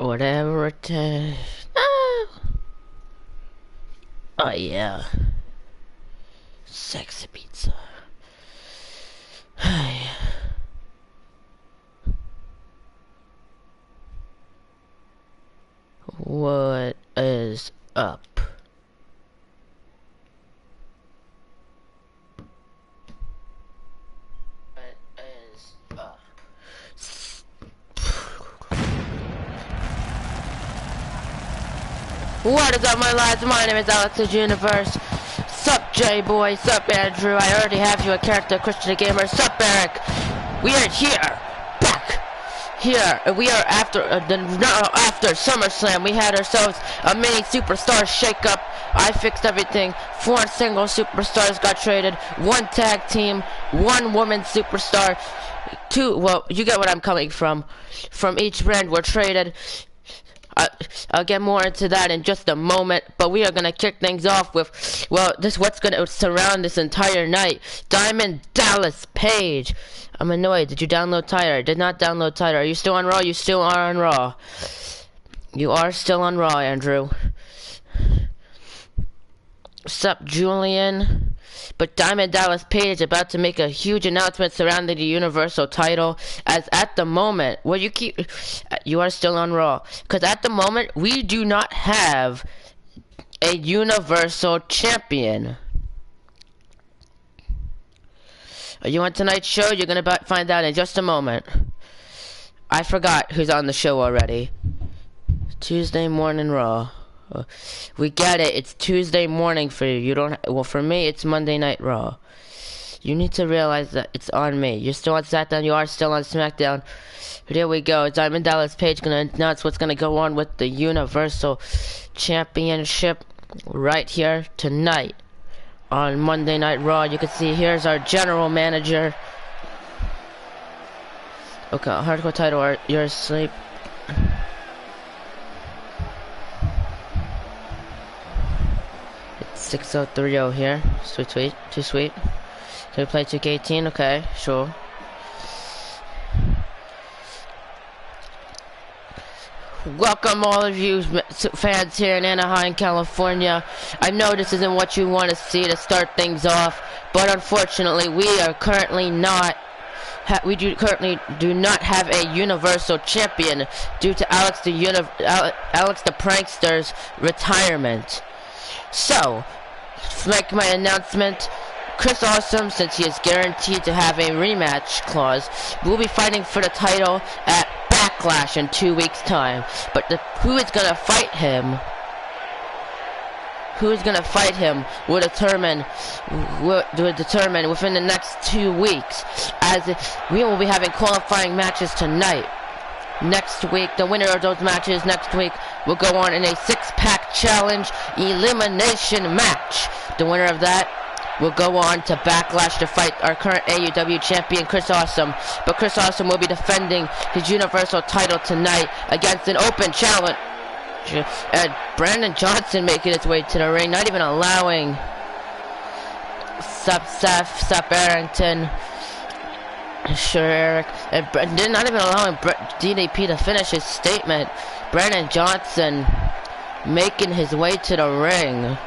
Whatever it is. Ah. Oh yeah. Sexy pizza. What is up? What is up, my lads? My name is Alex's Universe. Sup, J-Boy? Sup, Andrew? I already have you a character, Christian the Gamer. Sup, Eric? We are here, back here, and we are after after SummerSlam. We had ourselves a mini superstar shakeup. I fixed everything. 4 single superstars got traded. 1 tag team, 1 woman superstar. 2. Well, you get what I'm coming from. From each brand were traded. I'll get more into that in just a moment, but we are gonna kick things off with, well, what's gonna surround this entire night. Diamond Dallas Page. I'm annoyed. Did you download Tighter? Did not download Tighter. Are you still on Raw? You still are on Raw. You are still on Raw, Andrew. Sup, Julian? But Diamond Dallas Page is about to make a huge announcement surrounding the Universal title, as at the moment, well, you are still on Raw, because at the moment, we do not have a Universal Champion. Are you on tonight's show? You're going to find out in just a moment. I forgot who's on the show already. Tuesday morning Raw. We get it. It's Tuesday morning for you. You don't. Well, for me, it's Monday Night Raw. You need to realize that it's on me. You're still on SmackDown. You are still on SmackDown. Here we go. Diamond Dallas Page gonna announce what's gonna go on with the Universal Championship right here tonight on Monday Night Raw. You can see here's our general manager. Okay, hardcore title. You're asleep. 6030 here. Sweet, sweet. Too sweet. Can we play 2K18? Okay, sure. Welcome all of you fans here in Anaheim, California. I know this isn't what you want to see to start things off, but unfortunately we are currently not currently do not have a Universal Champion due to Alex the Prankster's retirement. So, to make my announcement, Chris Awesome, since he is guaranteed to have a rematch clause, will be fighting for the title at Backlash in 2 weeks' time. But who is gonna fight him will determine within the next 2 weeks, as we will be having qualifying matches tonight. Next week, the winner of those matches next week will go on in a 6-pack challenge elimination match. The winner of that will go on to Backlash to fight our current AEW champion, Chris Awesome. But Chris Awesome will be defending his Universal title tonight against an open challenge. And Brandon Johnson making his way to the ring, not even allowing Sup Seth, Sup Arrington, sure, Eric, and not even allowing DDP to finish his statement. Brandon Johnson making his way to the ring.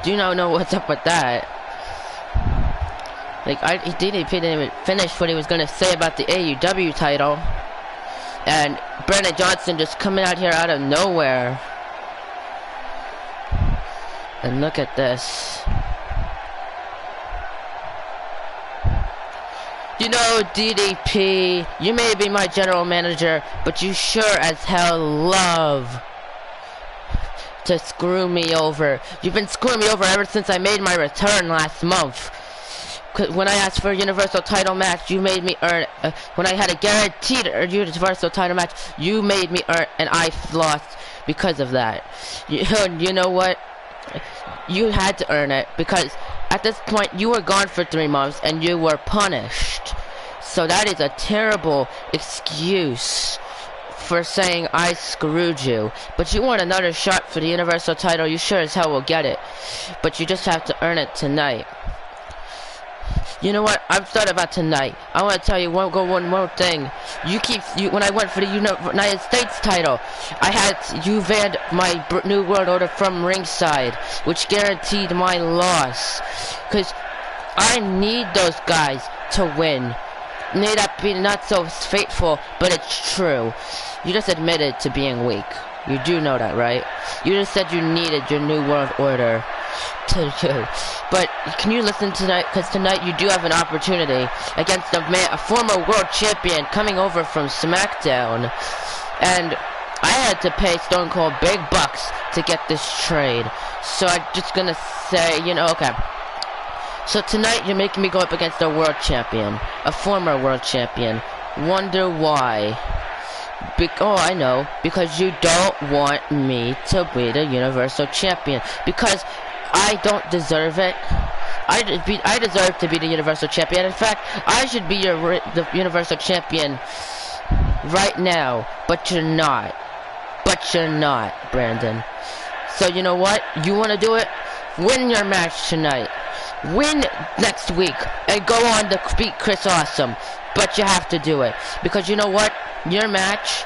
Do not know what's up with that. Like, DDP didn't even finish what he was gonna say about the AEW title, and Brandon Johnson just coming out here out of nowhere. And look at this. You know, DDP, you may be my general manager, but you sure as hell love to screw me over. You've been screwing me over ever since I made my return last month. When I asked for a Universal title match, you made me earn it. When I had a guaranteed Universal title match, you made me earn it, and I lost because of that. You know what? You had to earn it, because at this point you were gone for 3 months and you were punished. So that is a terrible excuse for saying I screwed you. But you want another shot for the Universal title, you sure as hell will get it. But you just have to earn it tonight. You know what? I'm starting about tonight. I want to tell you one more thing. When I went for the United States title, you banned my New World Order from ringside, which guaranteed my loss. Cause I need those guys to win. May that be not so faithful, but it's true. You just admitted to being weak. You do know that, right? You just said you needed your New World Order to do. But can you listen tonight? Because tonight you do have an opportunity against a former world champion coming over from SmackDown. And I had to pay Stone Cold big bucks to get this trade. So I'm just gonna say, okay. So tonight you're making me go up against a world champion, a former world champion. Wonder why? Oh, I know. Because you don't want me to be the Universal Champion. Because I don't deserve it. I deserve to be the Universal Champion. In fact, I should be the Universal Champion right now. But you're not. Brandon. So you know what? You want to do it? Win your match tonight. Win next week. And go on to beat Chris Awesome. But you have to do it. Because you know what? Your match,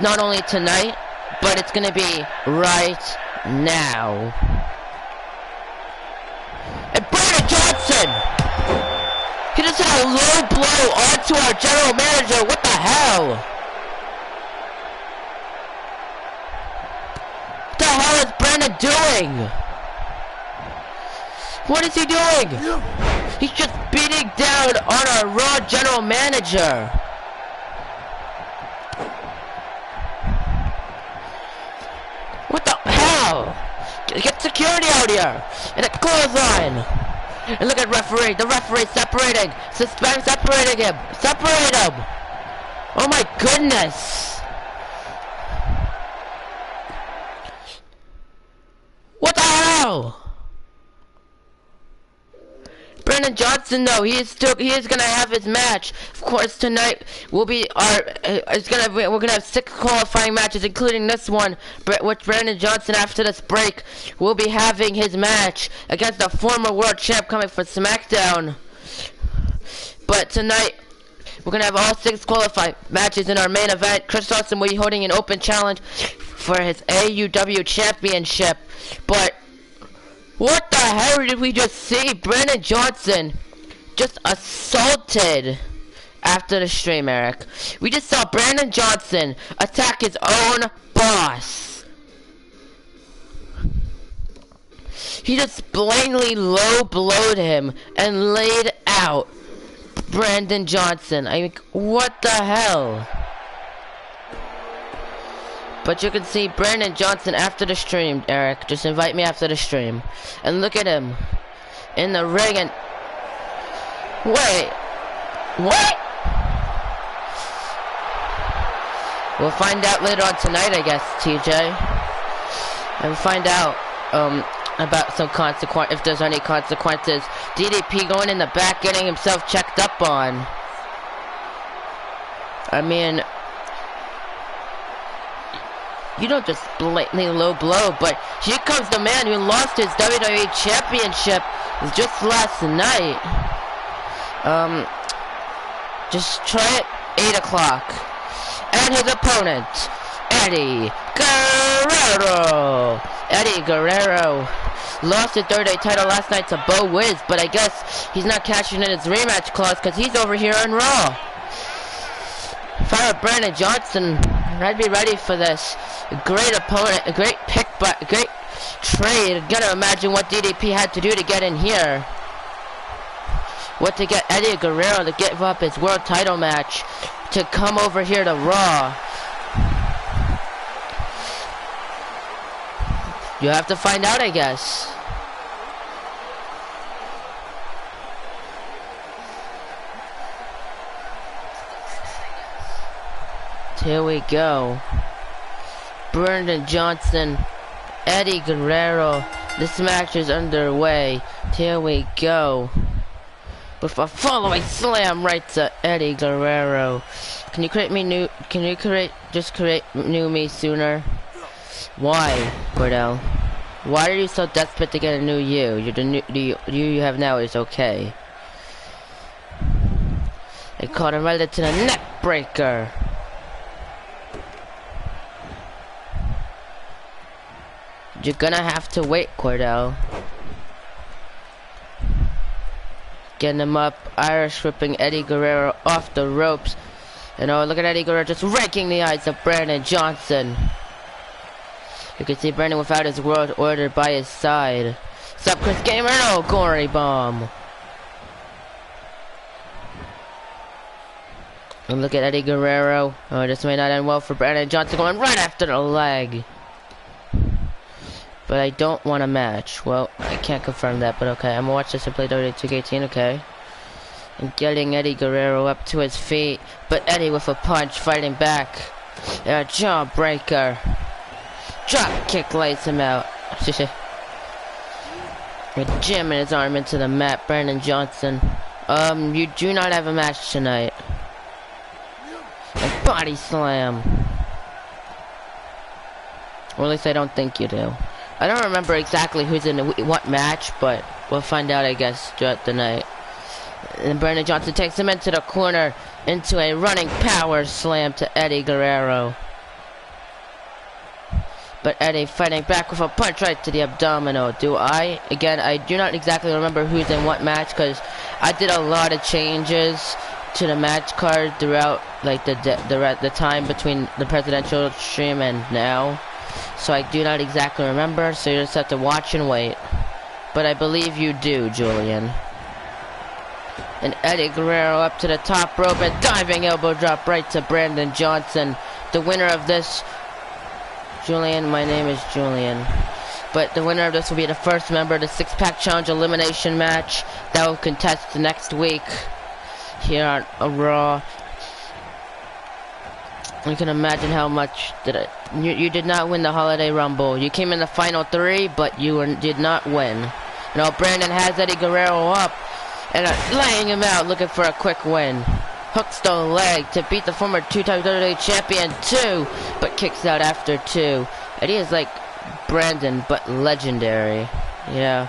not only tonight, but it's going to be right now. And Brandon Johnson! He just hit a low blow onto our general manager. What the hell? What the hell is Brandon doing? What is he doing? He's just beating down on our Raw general manager. What the hell? Get security out here! And a clothesline! And look at referee. The referee separating. Separating him. Separate him! Oh my goodness! What the hell? Brandon Johnson, though, he is gonna have his match. Of course, tonight will be we're gonna have 6 qualifying matches, including this one, which Brandon Johnson, after this break, will be having his match against the former world champ coming from SmackDown. But tonight, we're gonna have all 6 qualifying matches in our main event. Chris Awesome will be holding an open challenge for his AUW championship. But what the hell did we just see? Brandon Johnson just assaulted after the stream, Eric. We just saw Brandon Johnson attack his own boss. He just blatantly low blowed him and laid out Brandon Johnson. I mean, what the hell? But you can see Brandon Johnson after the stream, Eric. Just invite me after the stream. And look at him in the ring and... Wait. What? We'll find out later on tonight, I guess, TJ. And find out about some consequence, if there's any consequences. DDP going in the back, getting himself checked up on. I mean... You don't just blatantly low blow, but here comes the man who lost his WWE Championship just last night. Just try it, 8 o'clock. And his opponent, Eddie Guerrero. Eddie Guerrero lost his third day title last night to Bo Wiz, but I guess he's not cashing in his rematch clause because he's over here on Raw. If I were Brandon Johnson, I'd be ready for this. A great opponent, a great pick, but a great trade. Gotta imagine what DDP had to do to get in here. What to get Eddie Guerrero to give up his world title match to come over here to Raw. You have to find out, I guess. Here we go. Brandon Johnson, Eddie Guerrero. This match is underway. Here we go. With a following slam right to Eddie Guerrero. Can you create me new? Can you create new me sooner? Why, Cordell? Why are you so desperate to get a new you? You're the new you have now is okay. caught him right into the neck breaker. You're gonna have to wait, Cordell. Getting him up, Irish whipping Eddie Guerrero off the ropes. And oh, look at Eddie Guerrero just raking the eyes of Brandon Johnson. You can see Brandon without his world order by his side. What's up, Chris Gamer? No, gory bomb. And look at Eddie Guerrero. Oh, this may not end well for Brandon Johnson, going right after the leg. But I don't want a match. Well, I can't confirm that, but okay. I'm gonna watch this and play WWE 2K18, okay. And getting Eddie Guerrero up to his feet. But Eddie with a punch, fighting back. Jawbreaker. Drop kick lays him out. Jamming his arm into the mat, Brandon Johnson. You do not have a match tonight. And body slam. Or at least I don't think you do. I don't remember exactly who's in what match, but we'll find out, I guess, throughout the night. And Brandon Johnson takes him into the corner, into a running power slam to Eddie Guerrero. But Eddie fighting back with a punch right to the abdominal. Again, I do not exactly remember who's in what match, because I did a lot of changes to the match card throughout, like, the time between the presidential stream and now. So I do not exactly remember, so you just have to watch and wait. But I believe you do, Julian. And Eddie Guerrero up to the top rope and diving elbow drop right to Brandon Johnson. The winner of this, Julian, my name is Julian. But the winner of this will be the first member of the six-pack challenge elimination match that will contest next week here on Raw. You can imagine how much you did not win the Holiday Rumble. You came in the final three, but you did not win. Now Brandon has Eddie Guerrero up and laying him out, looking for a quick win. Hooks the leg to beat the former two-time WWE champion 2, but kicks out after 2. Eddie is like Brandon, but legendary. Yeah.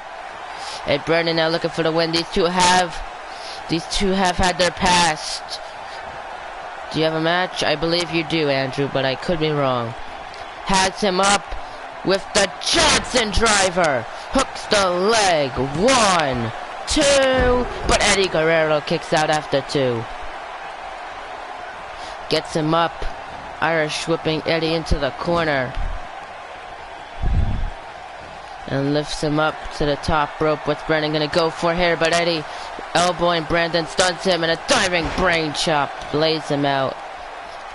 And Brandon now looking for the win. These two have had their past. Do you have a match? I believe you do, Andrew, but I could be wrong. Has him up with the Johnson driver. Hooks the leg. 1, 2. But Eddie Guerrero kicks out after 2. Gets him up. Irish whipping Eddie into the corner. And lifts him up to the top rope. What's Brandon gonna go for here? But Eddie elbowing Brandon stuns him, and a diving brain chop lays him out.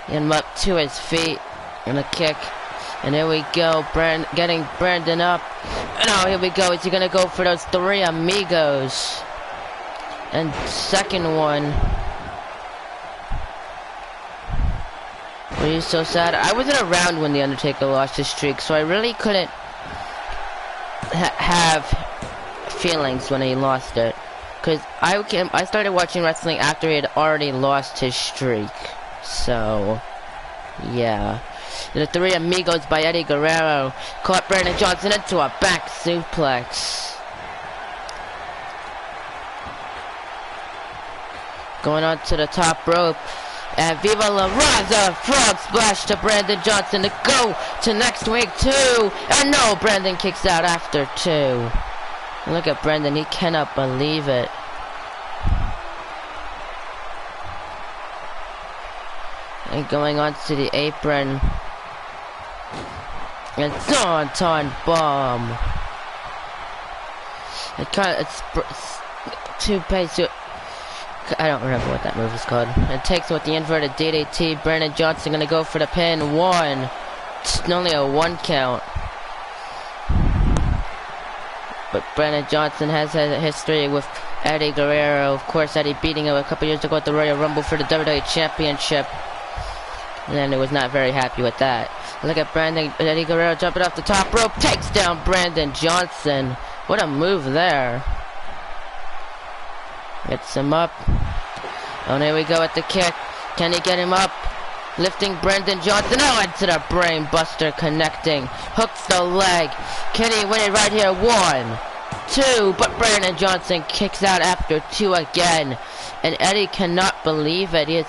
Get him up to his feet, and a kick. And here we go, getting Brandon up. And oh, here we go. Is he gonna go for those 3 amigos? And second one. Were you so sad? I wasn't around when The Undertaker lost his streak, so I really couldn't have feelings when he lost it. Because I started watching wrestling after he had already lost his streak. So, yeah. The 3 amigos by Eddie Guerrero caught Brandon Johnson into a back suplex. Going on to the top rope. And Viva La Raza, frog splash to Brandon Johnson to go to next week 2. And no, Brandon kicks out after 2. And look at Brandon, he cannot believe it. And going on to the apron. And Tauntaun bomb. It's two-pace. I don't remember what that move is called. It takes with the inverted DDT. Brandon Johnson gonna go for the pin. 1. It's only a 1 count. But Brandon Johnson has had a history with Eddie Guerrero. Of course, Eddie beating him a couple years ago at the Royal Rumble for the WWE Championship. And he was not very happy with that. Look at Eddie Guerrero jumping off the top rope. Takes down Brandon Johnson. What a move there. Gets him up. Oh, there we go at the kick. Can he get him up? Lifting Brandon Johnson. Oh, into the brain buster connecting. Hooks the leg. Can he win it right here? 1, 2. But Brandon Johnson kicks out after 2 again. And Eddie cannot believe it. He is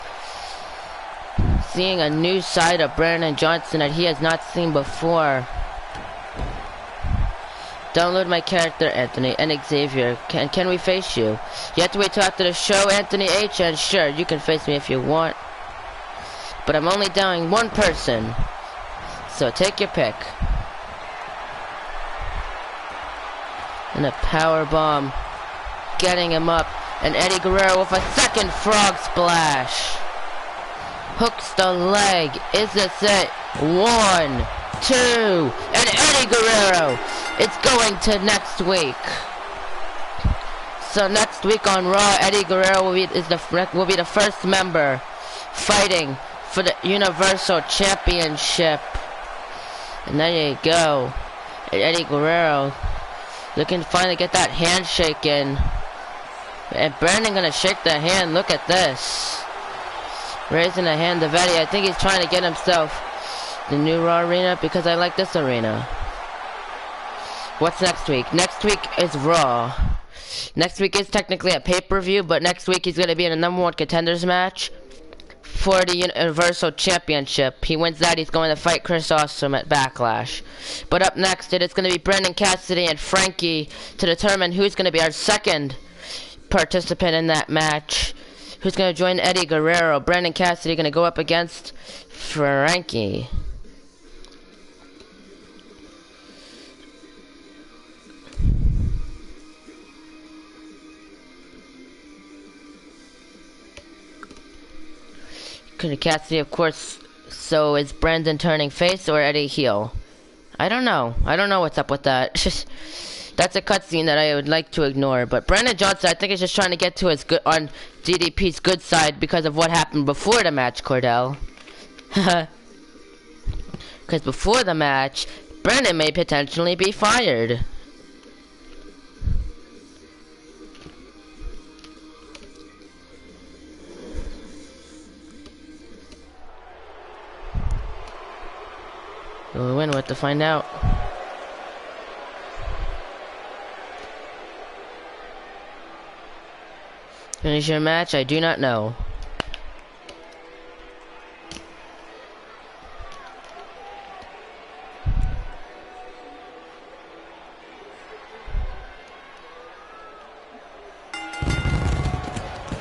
seeing a new side of Brandon Johnson that he has not seen before. Download my character, Anthony and Xavier. Can we face you? You have to wait till after the show, Anthony H. And sure, you can face me if you want. But I'm only downloading one person. So take your pick. And a power bomb. Getting him up. And Eddie Guerrero with a second frog splash. Hooks the leg. Is this it? 1, 2. And Eddie Guerrero. It's going to next week. So next week on Raw, Eddie Guerrero will be the first member fighting for the Universal Championship. And there you go. And Eddie Guerrero looking to finally get that handshake in. And Brandon gonna shake the hand. Look at this. Raising the hand of Eddie. I think he's trying to get himself the new Raw arena because I like this arena. What's next week? Next week is Raw. Next week is technically a pay-per-view, but next week he's gonna be in a #1 contenders match for the Universal Championship. He wins that, he's going to fight Chris Awesome at Backlash. But up next, it is going to be Brandon Cassidy and Frankie to determine who's going to be our second participant in that match. Who's going to join Eddie Guerrero. Brandon Cassidy going to go up against Frankie. Cassidy, of course. So is Brandon turning face or Eddie heel? I don't know. I don't know what's up with that. That's a cutscene that I would like to ignore. But Brandon Johnson, I think, is just trying to get to his good on DDP's good side because of what happened before the match, Cordell. Because before the match, Brandon may potentially be fired. We'll win what to find out. Finish your match? I do not know.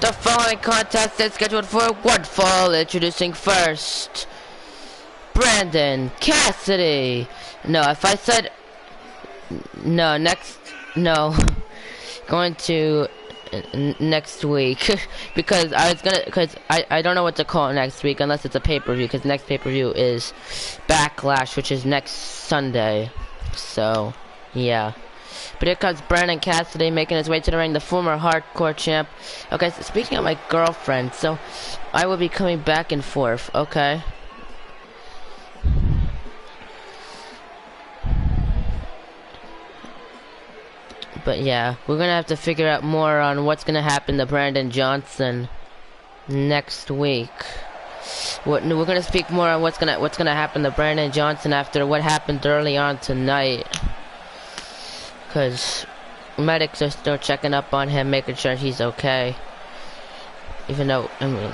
The following contest is scheduled for one fall. Introducing first, Brandon Cassidy. No, if I said no, next, no, going to next week because I was gonna, because I don't know what to call it next week unless it's a pay-per-view, because next pay-per-view is Backlash, which is next Sunday. So yeah. But here comes Brandon Cassidy making his way to the ring, the former hardcore champ. Okay, so speaking of my girlfriend, so I will be coming back and forth, okay? But yeah, we're gonna have to figure out more on what's gonna happen to Brandon Johnson next week. We're gonna speak more on what's gonna happen to Brandon Johnson after what happened early on tonight. Cause medics are still checking up on him, making sure he's okay. Even though, I mean,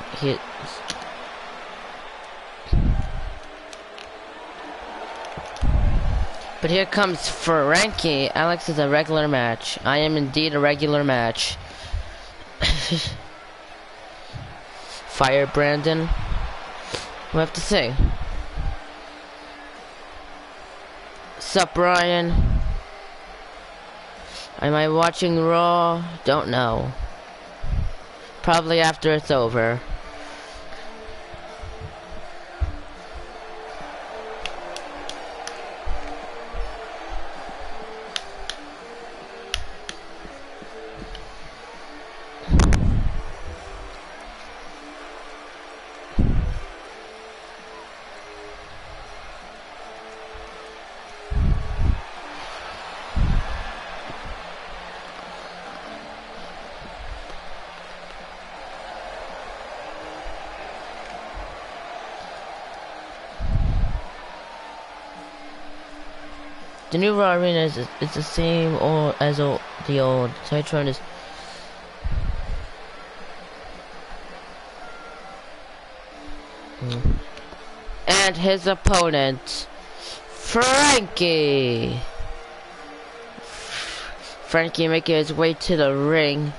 But here comes Frankie. Alex is a regular match. I am indeed a regular match. Fire Brandon. We'll have to see. Sup, Brian? Am I watching Raw? Don't know. Probably after it's over. The new Raw Arena is the same as the old. Titron is. and his opponent, Frankie. Frankie making his way to the ring.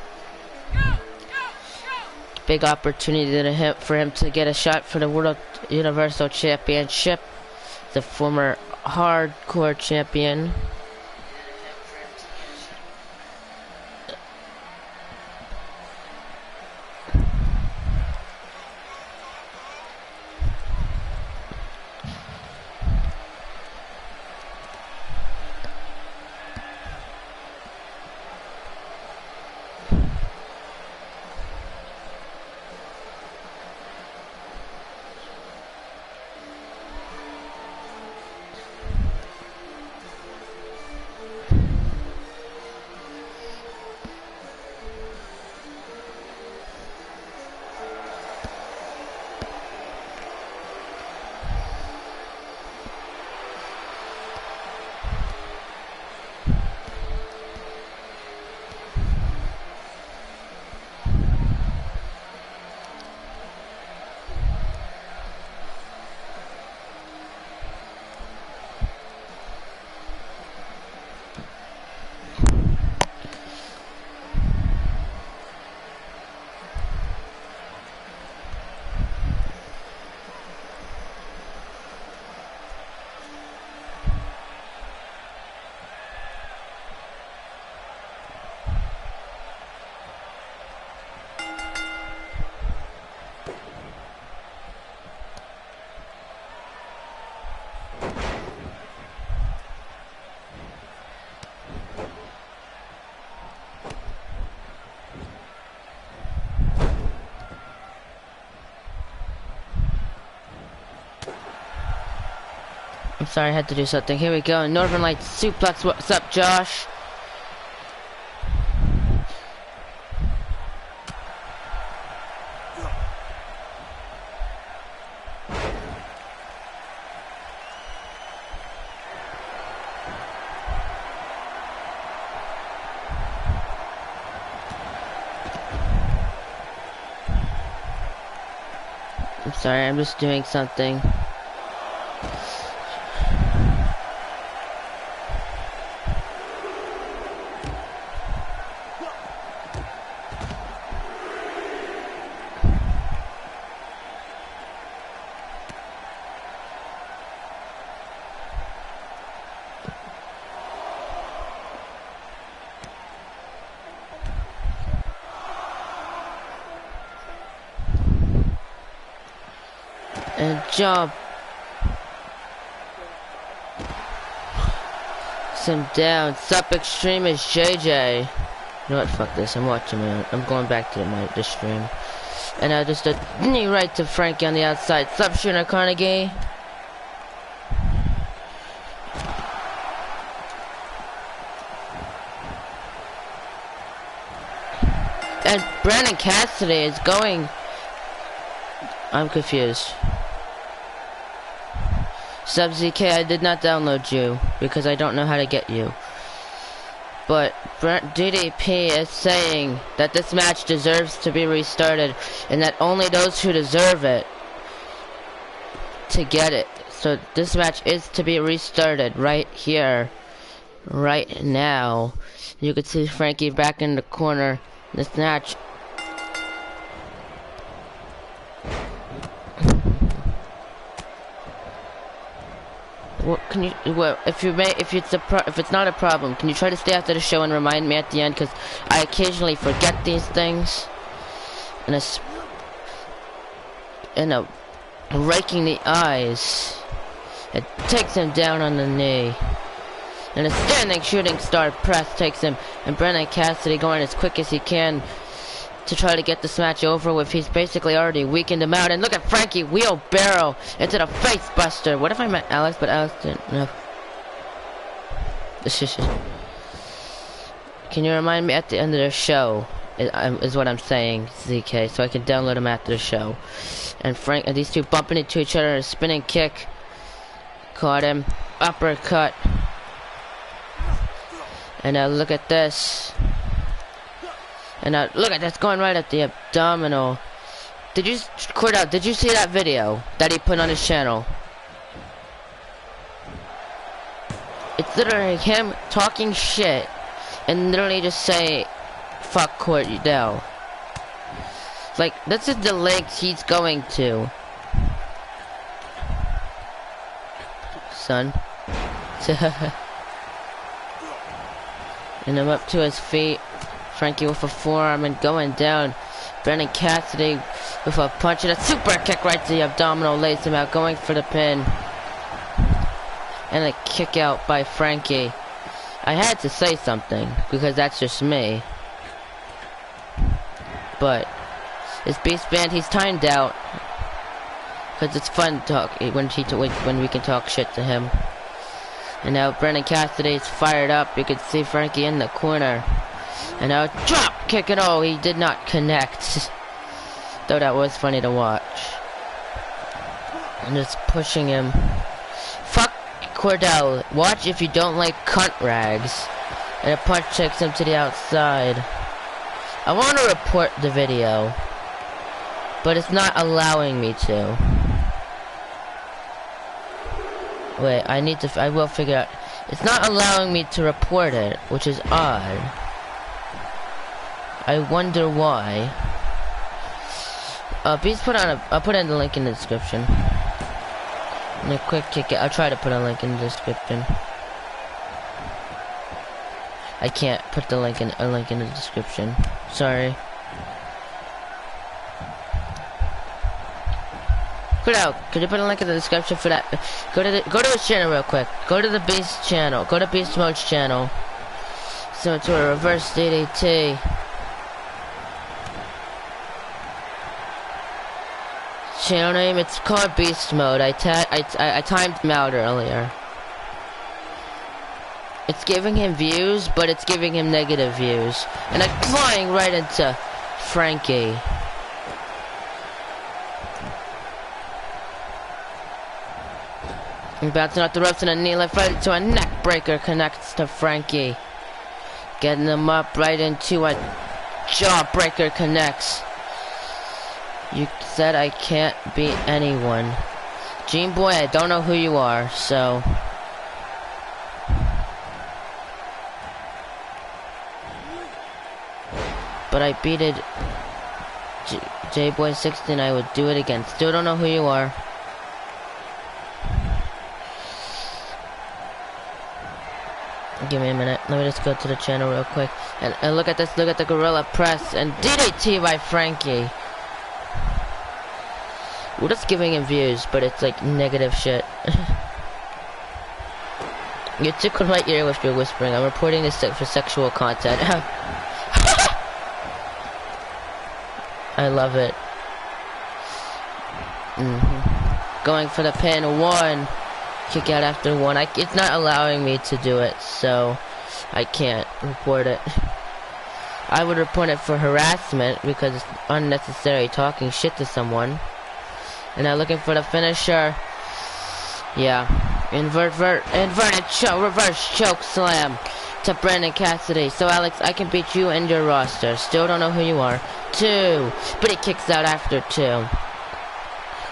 Big opportunity for him to get a shot for the World Universal Championship. The former hardcore champion. I'm sorry, I had to do something. Here we go. Northern Lights suplex. What's up, Josh? I'm sorry, I'm just doing something. And jump. Him down. Sup Extreme is JJ. You know what? Fuck this. I'm watching it. I'm going back to the stream. And now just a knee right to Frankie on the outside. Sup Shooter Carnegie. And Brandon Cassidy is going. I'm confused. Sub-ZK, I did not download you because I don't know how to get you. But DDP is saying that this match deserves to be restarted and that only those who deserve it to get it. So this match is to be restarted right here, right now. You can see Frankie back in the corner. This match. What can you? Well, if it's not a problem, can you try to stay after the show and remind me at the end? Because I occasionally forget these things. And raking the eyes. It takes him down on the knee. And a standing shooting star press takes him. And Brandon Cassidy going as quick as he can to try to get this match over with. He's basically already weakened him out. And look at Frankie wheelbarrow into the face buster. What if I meant Alex, but Alex didn't know. Can you remind me at the end of the show? Is what I'm saying, ZK, so I can download him after the show. And Frank and these two bumping into each other. A spinning kick. Caught him. Uppercut. And now look at this. And now look at this, going right at the abdominal. Did you see that video that he put on his channel? It's literally him talking shit and literally just say, fuck Cordell. Like, this is the lengths he's going to. Son. And I'm up to his feet. Frankie with a forearm and going down. Brandon Cassidy with a punch and a super kick right to the abdominal, lays him out, going for the pin. And a kick out by Frankie. I had to say something, because that's just me. But, his Beast Band, he's timed out. Because it's fun to talk, when we can talk shit to him. And now Brandon Cassidy's fired up. You can see Frankie in the corner. And now drop kick it. Oh, he did not connect. Though that was funny to watch. And just pushing him. Fuck Cordell. Watch if you don't like cunt rags. And a punch takes him to the outside. I want to report the video, but it's not allowing me to. Wait, I will figure out. It's not allowing me to report it, which is odd. I wonder why. Please I'll put in the link in the description. And a quick kick it. I'll try to put a link in the description. I can't put a link in the description. Sorry. Could you put a link in the description for that? Go to his channel real quick. Go to the Beast channel. Go to Beast Mode's channel. So to a reverse DDT. Channel name, it's called Beast Mode. I timed him out earlier. It's giving him views, but it's giving him negative views. And I'm flying right into Frankie. And bouncing off the ropes and a knee lift right into a neck breaker connects to Frankie. Getting him up right into a jaw breaker connects. You said I can't beat anyone. Gene Boy, I don't know who you are, so... But I beat it. J-Boy 16, I would do it again. Still don't know who you are. Give me a minute. Let me just go to the channel real quick. And look at this. Look at the gorilla press and DDT by Frankie. We're just giving him views, but it's like negative shit. You tickled my ear with your whispering. I'm reporting this for sexual content. I love it. Going for the pin. One. Kick out after one. It's not allowing me to do it, so I can't report it. I would report it for harassment because it's unnecessary talking shit to someone. And now looking for the finisher. Yeah. Inverted choke, reverse choke slam to Brandon Cassidy. So Alex, I can beat you and your roster. Still don't know who you are. 2. But he kicks out after 2.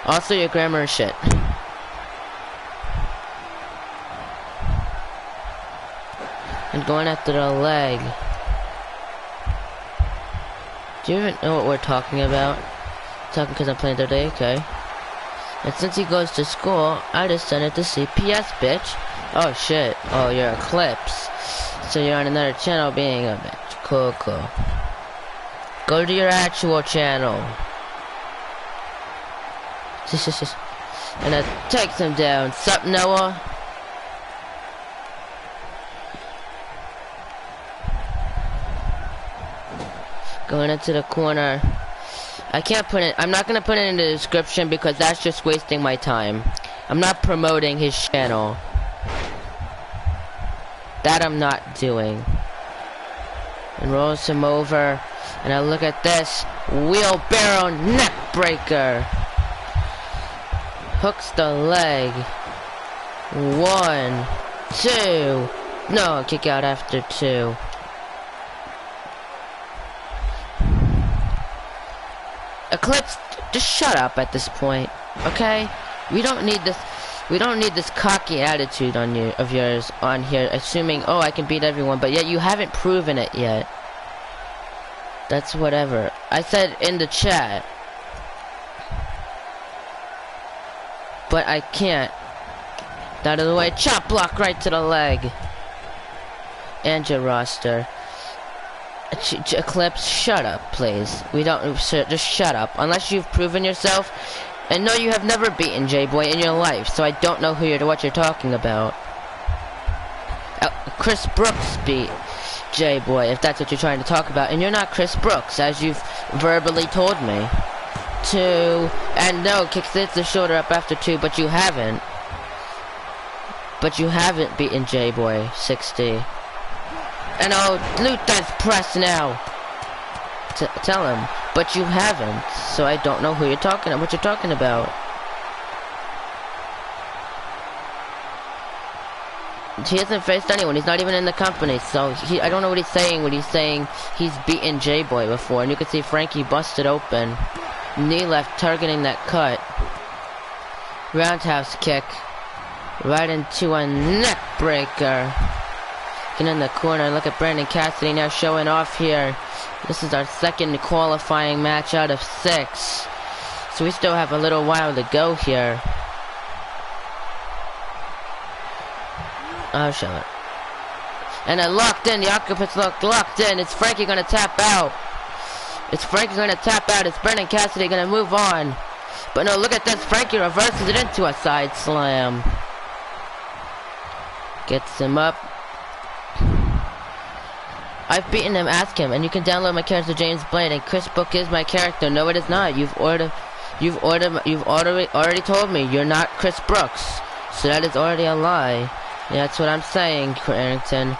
Also your grammar is shit. And going after the leg. Do you even know what we're talking about? Talking because I'm playing today, okay. And since he goes to school, I just sent it to CPS, bitch. Oh shit. Oh, you're Eclipse. So you're on another channel being a bitch. Cool, cool. Go to your actual channel. And that takes him down. Sup, Noah? Going into the corner. I can't put it. I'm not gonna put it in the description because that's just wasting my time. I'm not promoting his channel. That I'm not doing. And rolls him over. And I look at this. Wheelbarrow neck breaker. Hooks the leg. 1, 2. No, kick out after 2. Eclipse, just shut up at this point, okay? We don't need this. We don't need this cocky attitude of yours on here, assuming, oh, I can beat everyone, but yet you haven't proven it yet. That's whatever. I said in the chat. But I can't. Out of the way. Chop block right to the leg. And your roster. Eclipse, shut up, please. We don't. Just shut up. Unless you've proven yourself. And no, you have never beaten J-Boy in your life. So I don't know what you're talking about. Chris Brooks beat J-Boy, if that's what you're trying to talk about. And you're not Chris Brooks, as you've verbally told me. 2, and no, kicks the shoulder up after 2, but you haven't. But you haven't beaten J-Boy 60. And oh, Luther's press now. Tell him, but you haven't. So I don't know what you're talking about. He hasn't faced anyone. He's not even in the company. So I don't know what he's saying when he's saying he's beaten J-Boy before. And you can see Frankie busted open. Knee left, targeting that cut. Roundhouse kick. Right into a neck breaker. Get in the corner. Look at Brandon Cassidy now showing off here. This is our second qualifying match out of 6. So we still have a little while to go here. I'll show it. And it locked in. The octopus locked in. Is Frankie gonna tap out? It's Frankie gonna tap out. It's Brandon Cassidy gonna move on. But no, look at this. Frankie reverses it into a side slam. Gets him up. I've beaten him. Ask him. And you can download my character James Blade. And Chris Book is my character. No, it is not. You've already told me you're not Chris Brooks. So that is already a lie. Yeah, that's what I'm saying, Arrington.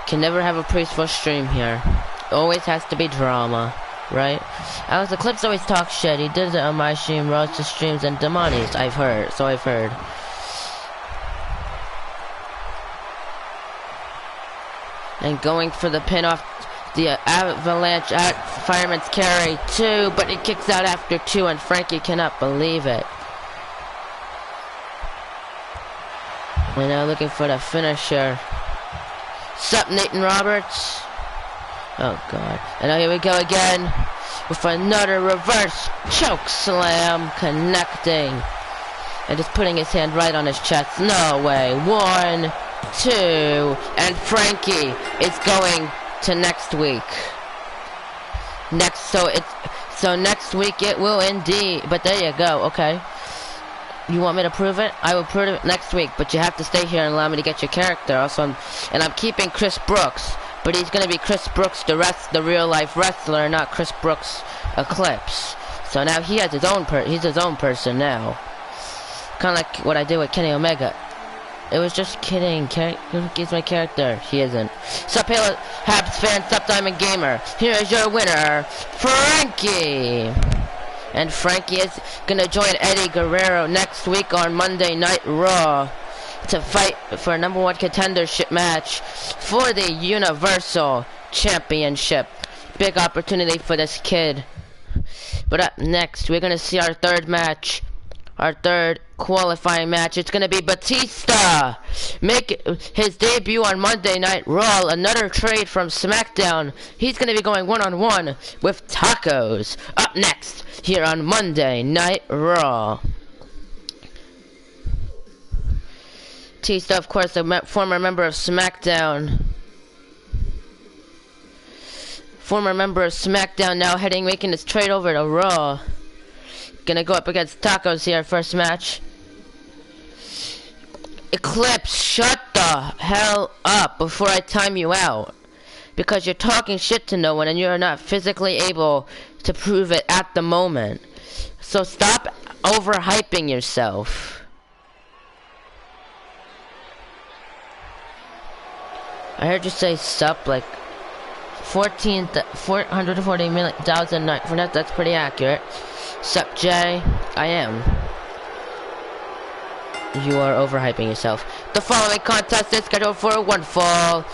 Can never have a peaceful stream here. Always has to be drama. Right? Alex Eclipse always talks shit. He does it on my stream, roads to streams, and Demonies. I've heard. And going for the pin off the avalanche at Fireman's Carry 2, but he kicks out after 2, and Frankie cannot believe it. We're now looking for the finisher. Sup, Nathan Roberts? Oh god. And now here we go again with another reverse choke slam, connecting and just putting his hand right on his chest. No way. 1, 2, and Frankie is going to next week. So next week it will indeed. But there you go. Okay. You want me to prove it? I will prove it next week, but you have to stay here and allow me to get your character. Also, I'm keeping Chris Brooks, but he's gonna be Chris Brooks, the real life wrestler, not Chris Brooks Eclipse. So now he has his own he's his own person now. Kind of like what I did with Kenny Omega. It was just kidding. Who gives my character? He isn't. Sup, Habs fan, sup, Diamond Gamer. Here is your winner, Frankie. And Frankie is gonna join Eddie Guerrero next week on Monday Night Raw to fight for a #1 contendership match for the Universal Championship. Big opportunity for this kid. But up next, we're gonna see our third match. Our third qualifying match. It's gonna be Batista make his debut on Monday Night Raw. Another trade from SmackDown. He's gonna be going one-on-one with Tacos. Up next here on Monday Night Raw. Batista, of course, a former member of SmackDown. Former member of SmackDown, now making his trade over to Raw. Gonna go up against Tacos here, first match. Eclipse, shut the hell up before I time you out. Because you're talking shit to no one and you're not physically able to prove it at the moment. So stop overhyping yourself. I heard you say sup like 440,000 for that. That's pretty accurate. Sup, Jay? I am. You are overhyping yourself. The following contest is scheduled for one fall.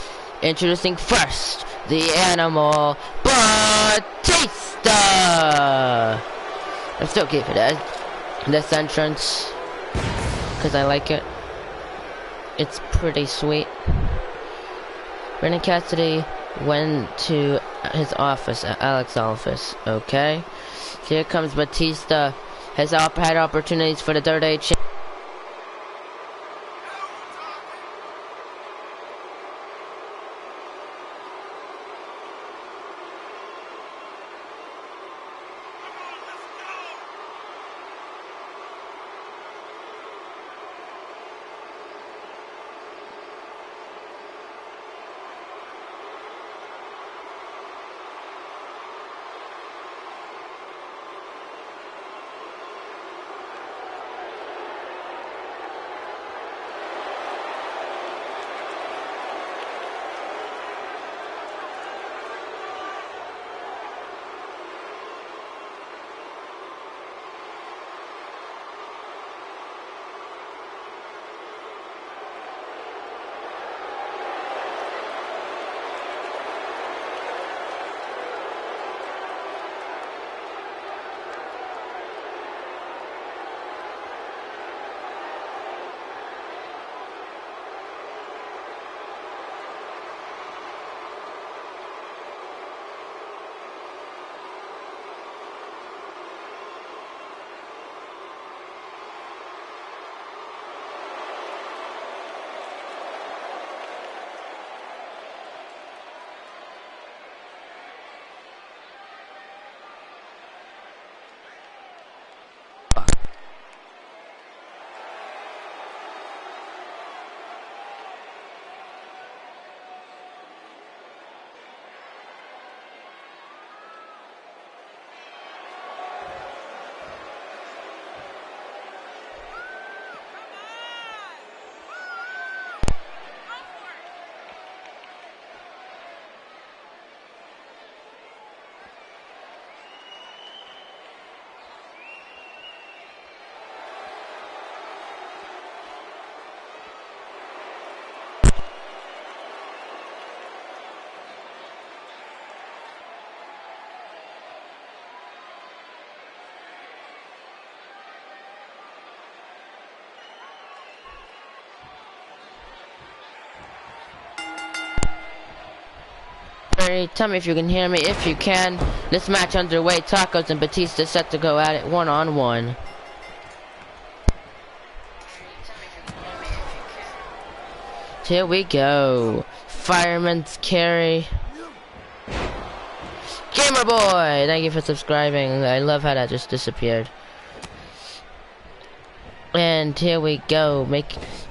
Introducing first, the Animal Batista. I'm still keeping it. This entrance. because I like it. It's pretty sweet. Brandon Cassidy went to his office, Alex's office, okay? Here comes Batista. Has had opportunities for the third age champion. Tell me if you can hear me. If you can, this match underway. Tacos and Batista set to go at it one-on-one. Here we go. Fireman's carry. Gamer boy, thank you for subscribing. I love how that just disappeared. And here we go.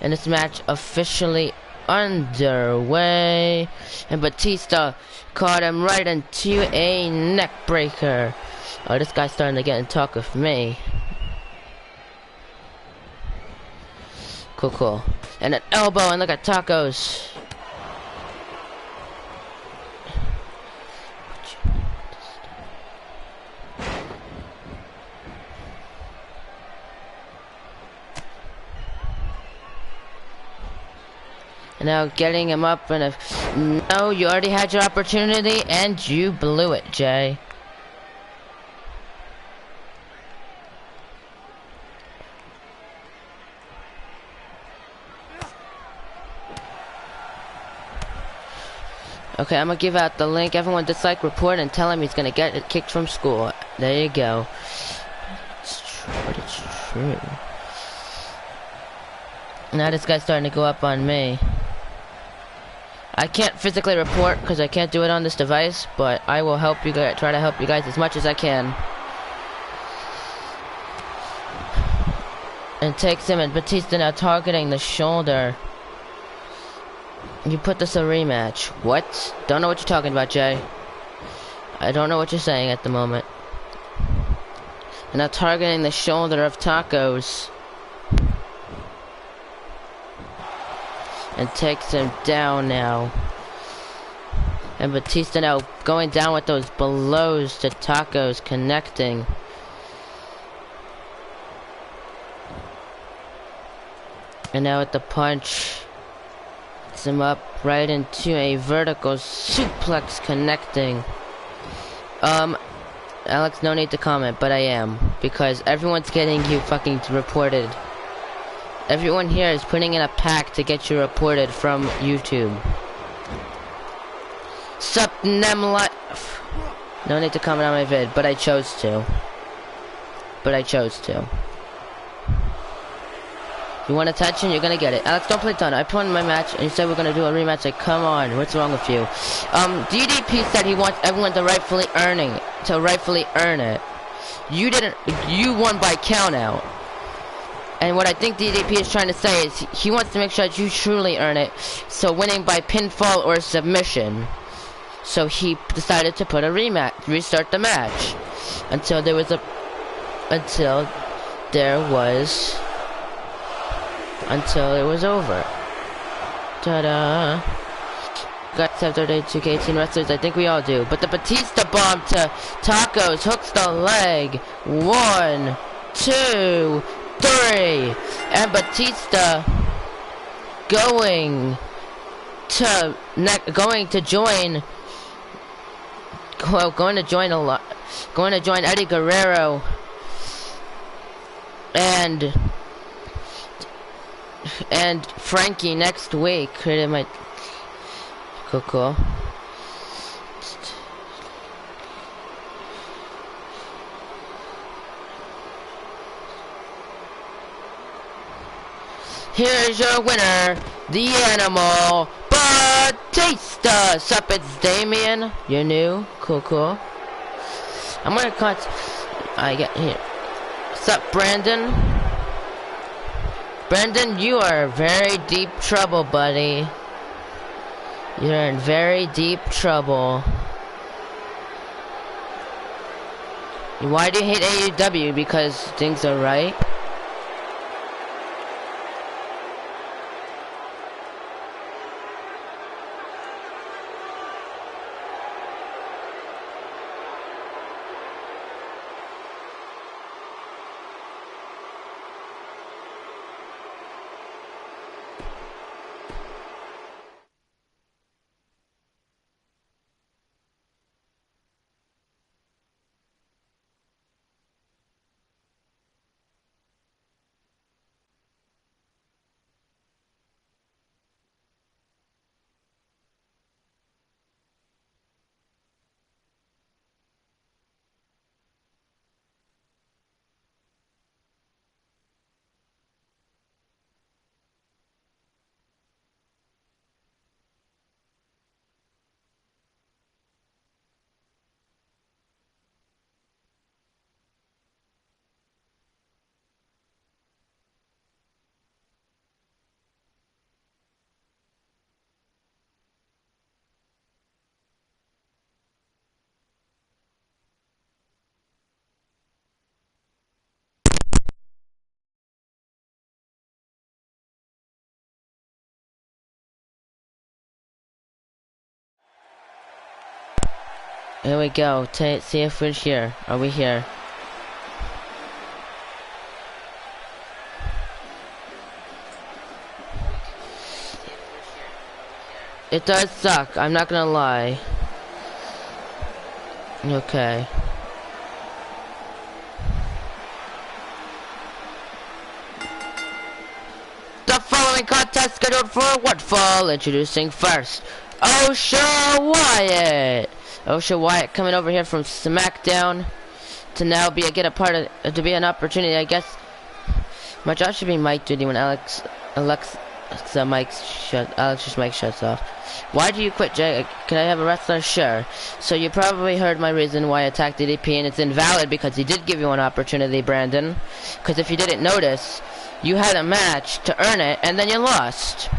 And this match officially underway, and Batista caught him right into a neck breaker. Oh, this guy's starting to get in talk with me. Cool. And an elbow, and look at Tacos. And now getting him up, and no, you already had your opportunity and you blew it, Jay. Okay, I'm gonna give out the link. Everyone dislike, report, and tell him he's gonna get it kicked from school. There you go. It's true, but it's true. Now this guy's starting to go up on me. I can't physically report because I can't do it on this device, but I will help you guys, try to help you guys as much as I can. And takes him, and Batista now targeting the shoulder. You put this a rematch. What? Don't know what you're talking about, Jay. I don't know what you're saying at the moment. And now targeting the shoulder of Tacos. And takes him down now. And Batista now going down with those blows to Tacos, connecting. And now with the punch, gets him up right into a vertical suplex, connecting. Alex, no need to comment, but I am, because everyone's getting you fucking reported. Everyone here is putting in a pack to get you reported from YouTube. Sup, Life. No need to comment on my vid, but I chose to. You want attention, you're gonna get it. Alex, don't play ton. I put in my match, and you said we're gonna do a rematch. Like, come on, what's wrong with you? DDP said he wants everyone to rightfully earn it. You didn't. You won by count out. And what I think DDP is trying to say is he wants to make sure that you truly earn it. So winning by pinfall or submission. So he decided to put a rematch, restart the match, until it was over. Ta-da! Got 7:30 2K18 wrestlers, I think we all do. But the Batista bomb to Tacos hooks the leg. 1, 2, 3, and Batista going to join Eddie Guerrero and Frankie next week. Cool. Here's your winner, the Animal Batista. Sup, it's Damien. You're new. Cool. I'm gonna cut. I get here. Sup, Brandon. Brandon, you are in very deep trouble, buddy. You're in very deep trouble. Why do you hate AEW? Because things are right? Here we go. See if we're here. Are we here? It does suck. I'm not gonna lie. Okay. The following contest scheduled for what fall? Introducing first, Osha Wyatt. Osha Wyatt coming over here from SmackDown to now be an opportunity. I guess my job should be mic duty when Alex's mic shuts off. Why do you quit, Jay? Can I have a wrestler? Sure. So you probably heard my reason why I attacked DDP, and it's invalid because he did give you an opportunity, Brandon. Because if you didn't notice, you had a match to earn it, and then you lost.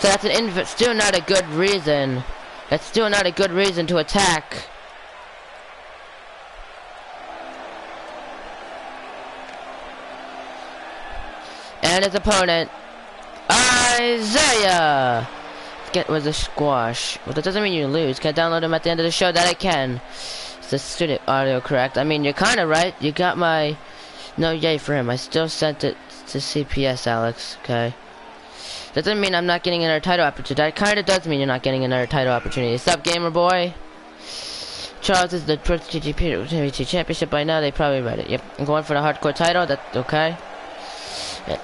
So that's still not a good reason. That's still not a good reason to attack. And his opponent, Isaiah, was a squash. Well, that doesn't mean you lose. Can I download him at the end of the show? That I can. Is the student audio correct? I mean, you're kind of right. You got my no yay for him. I still sent it to CPS, Alex. Okay. That doesn't mean I'm not getting another title opportunity. That kind of does mean you're not getting another title opportunity. Sup, gamer boy? Charles is the TGP Championship by now. They probably read it. Yep. I'm going for the hardcore title. That's okay. Yeah.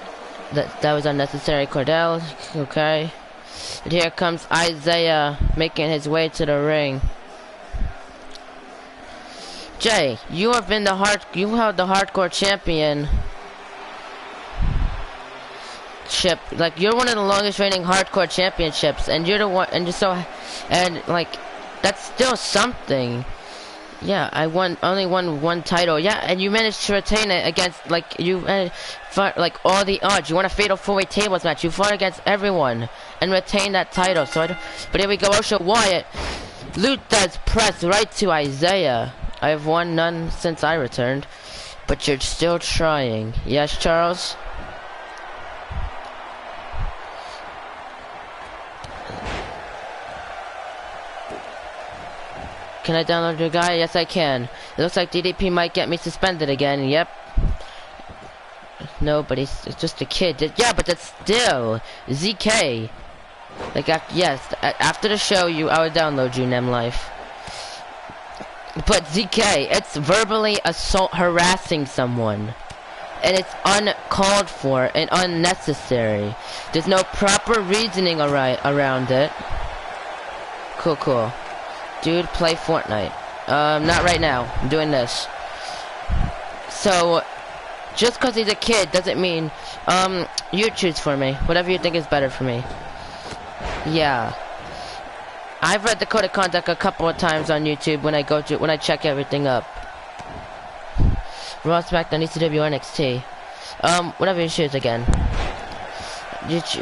That was unnecessary, Cordell. Okay. And here comes Isaiah making his way to the ring. Jay, you have been you held the hardcore championship. Like, you're one of the longest reigning hardcore championships, and you're the one, and like, that's still something. Yeah, only won one title. Yeah, and you managed to retain it against, like, you fought, like, all the odds. You won a fatal 4-way tables match. You fought against everyone and retained that title. But here we go, Osho Wyatt. Loot does press right to Isaiah. I have won none since I returned, but you're still trying. Yes, Charles? Can I download your guy? Yes, I can. It looks like DDP might get me suspended again. Yep. No, but it's just a kid. Yeah, but that's still ZK. Like, after the show, I would download you, Nemlife. But ZK, it's verbally harassing someone. And it's uncalled for and unnecessary. There's no proper reasoning around it. Cool. Dude, play Fortnite. Not right now. I'm doing this. So, just because he's a kid doesn't mean, you choose for me. Whatever you think is better for me. Yeah. I've read the code of conduct a couple of times on YouTube when I check everything up. Raw, SmackDown, ECW, NXT. Whatever you choose again.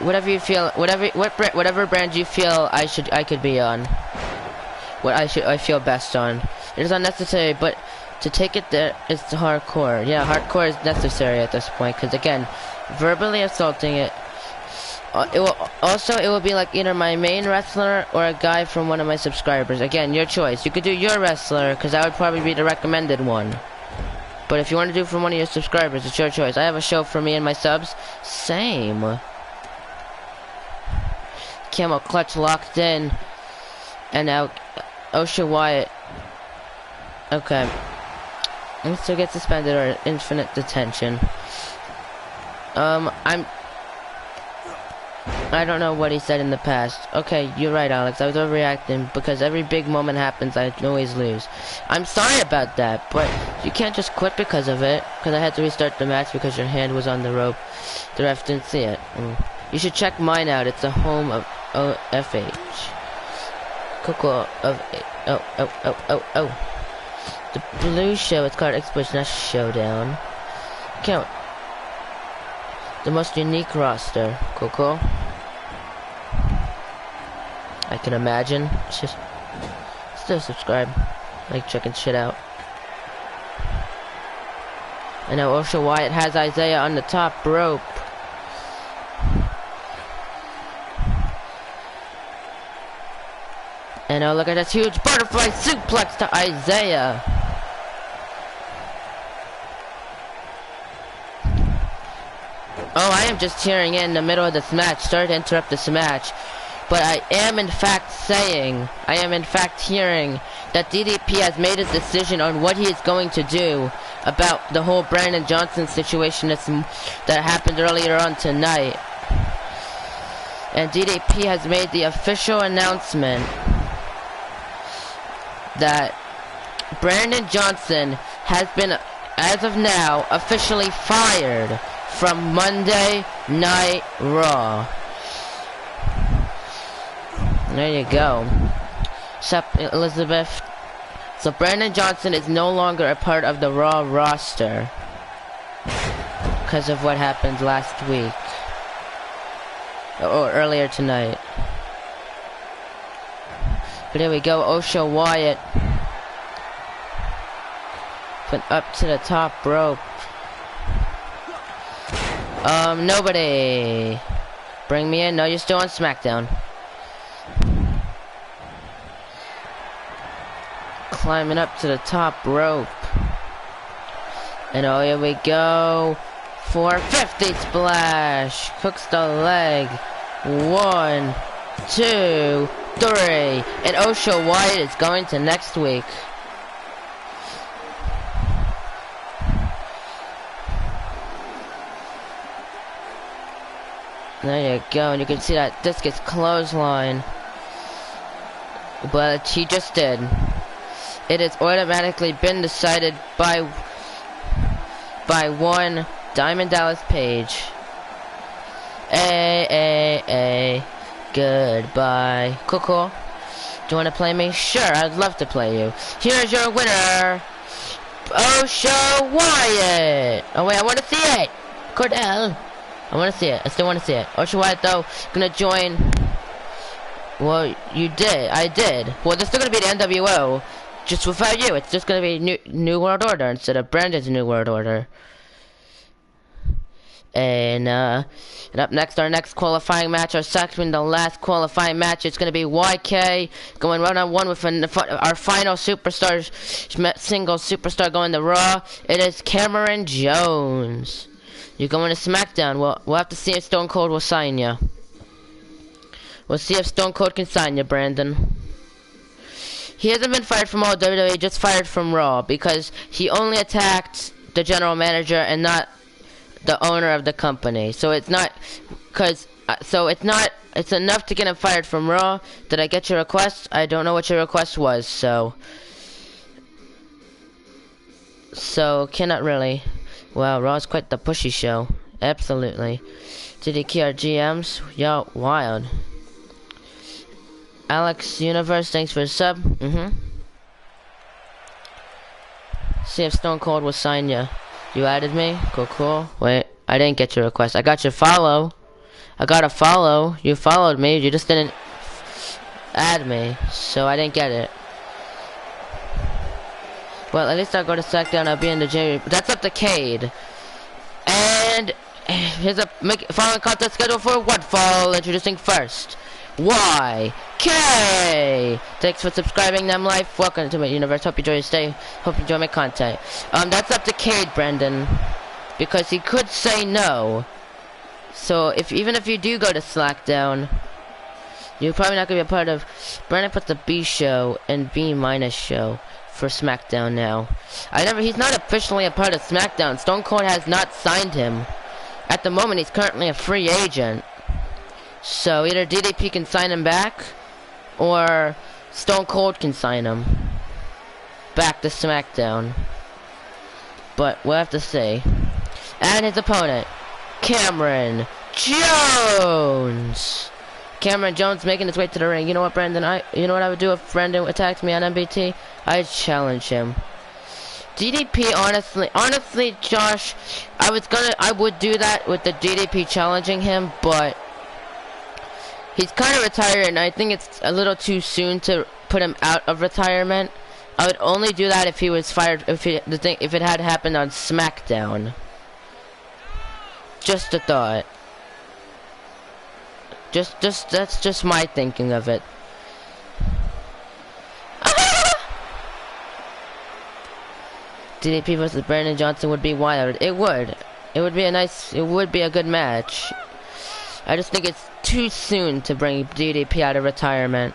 Whatever you feel, whatever brand you feel I could be on. I feel best on. It is unnecessary, but to take it there, it's hardcore. Yeah, hardcore is necessary at this point, because again, verbally assaulting it. It will be like either my main wrestler or a guy from one of my subscribers. Again, your choice. You could do your wrestler, because that would probably be the recommended one. But if you want to do from one of your subscribers, it's your choice. I have a show for me and my subs. Same. Camel Clutch locked in. And now, Osho Wyatt. Okay. I'm still get suspended or infinite detention. I don't know what he said in the past. Okay, you're right, Alex. I was overreacting because every big moment happens, I always lose. I'm sorry about that, but you can't just quit because of it. Because I had to restart the match because your hand was on the rope. The ref didn't see it. You should check mine out. It's the home of OFH. Coco of The blue show is called Explosion Showdown. Count. The most unique roster. Cool. I can imagine. Just still subscribe. Like checking shit out. And now Osho Wyatt has Isaiah on the top rope. And oh, look at this huge butterfly suplex to Isaiah. Oh, I am just cheering in the middle of this match. Sorry to interrupt this match. But I am in fact hearing that DDP has made his decision on what he is going to do about the whole Brandon Johnson situation that happened earlier on tonight. And DDP has made the official announcement that Brandon Johnson has been, as of now, officially fired from Monday Night Raw. There you go. Sup, Elizabeth? So Brandon Johnson is no longer a part of the Raw roster because of what happened last week. Or earlier tonight. But there we go, Osho Wyatt. Went up to the top rope. Nobody. Bring me in. No, you're still on SmackDown. Climbing up to the top rope. And oh, here we go. 450 splash. Hooks the leg. 1, 2, 3. And Osho Wyatt is going to next week. There you go, and you can see that disc is clothesline. But he just did. It has automatically been decided by one Diamond Dallas Page. Goodbye. Cool. Do you want to play me? Sure, I'd love to play you. Here's your winner, Osho Wyatt. Oh wait, I want to see it. Cordell. I want to see it. I still want to see it. Osho Wyatt though, gonna join. Well, you did. I did. Well, there's still gonna be the NWO, just without you. It's just gonna be New World Order instead of Brandon's New World Order. And up next, our next qualifying match, our second to last qualifying match, it's going to be YK going 1-on-1 with our final superstar, single superstar going to Raw. It is Cameron Jones. You're going to SmackDown. We'll have to see if Stone Cold will sign you. We'll see if Stone Cold can sign you, Brandon. He hasn't been fired from all WWE, just fired from Raw because he only attacked the general manager and not the owner of the company. So it's not, it's enough to get him fired from Raw. Did I get your request? I don't know what your request was, so cannot really. Wow, Raw's quite the pushy show. Absolutely. Did he key our GMs? Yo, wild. Alex Universe, thanks for the sub. See if Stone Cold will sign you. You added me? Cool. Wait, I didn't get your request. I got your follow. I got a follow. You followed me. You just didn't add me. So I didn't get it. Well, at least I'll go to SmackDown. I'll be in the gym. That's up to Cade. And here's a following contest scheduled for one fall. Introducing first, YK. Thanks for subscribing, them life. Welcome to my universe. Hope you enjoy your stay. Hope you enjoy my content. That's up to Cade, Brendan, because he could say no. So even if you do go to SmackDown, you're probably not gonna be a part of. Brandon puts the B show and B minus show for SmackDown now. He's not officially a part of SmackDown. Stone Cold has not signed him. At the moment, he's currently a free agent. So either DDP can sign him back, or Stone Cold can sign him back to SmackDown. But we'll have to see. And his opponent, Cameron Jones. Cameron Jones making his way to the ring. You know what, Brandon? You know what I would do if Brandon attacked me on MBT? I'd challenge him. DDP, honestly, Josh, I would do that with the DDP challenging him, but he's kind of retired, and I think it's a little too soon to put him out of retirement. I would only do that if he was fired, if it had happened on SmackDown. Just a thought. That's just my thinking of it. DDP versus Brandon Johnson would be wild. It would be a good match. I just think it's too soon to bring DDP out of retirement.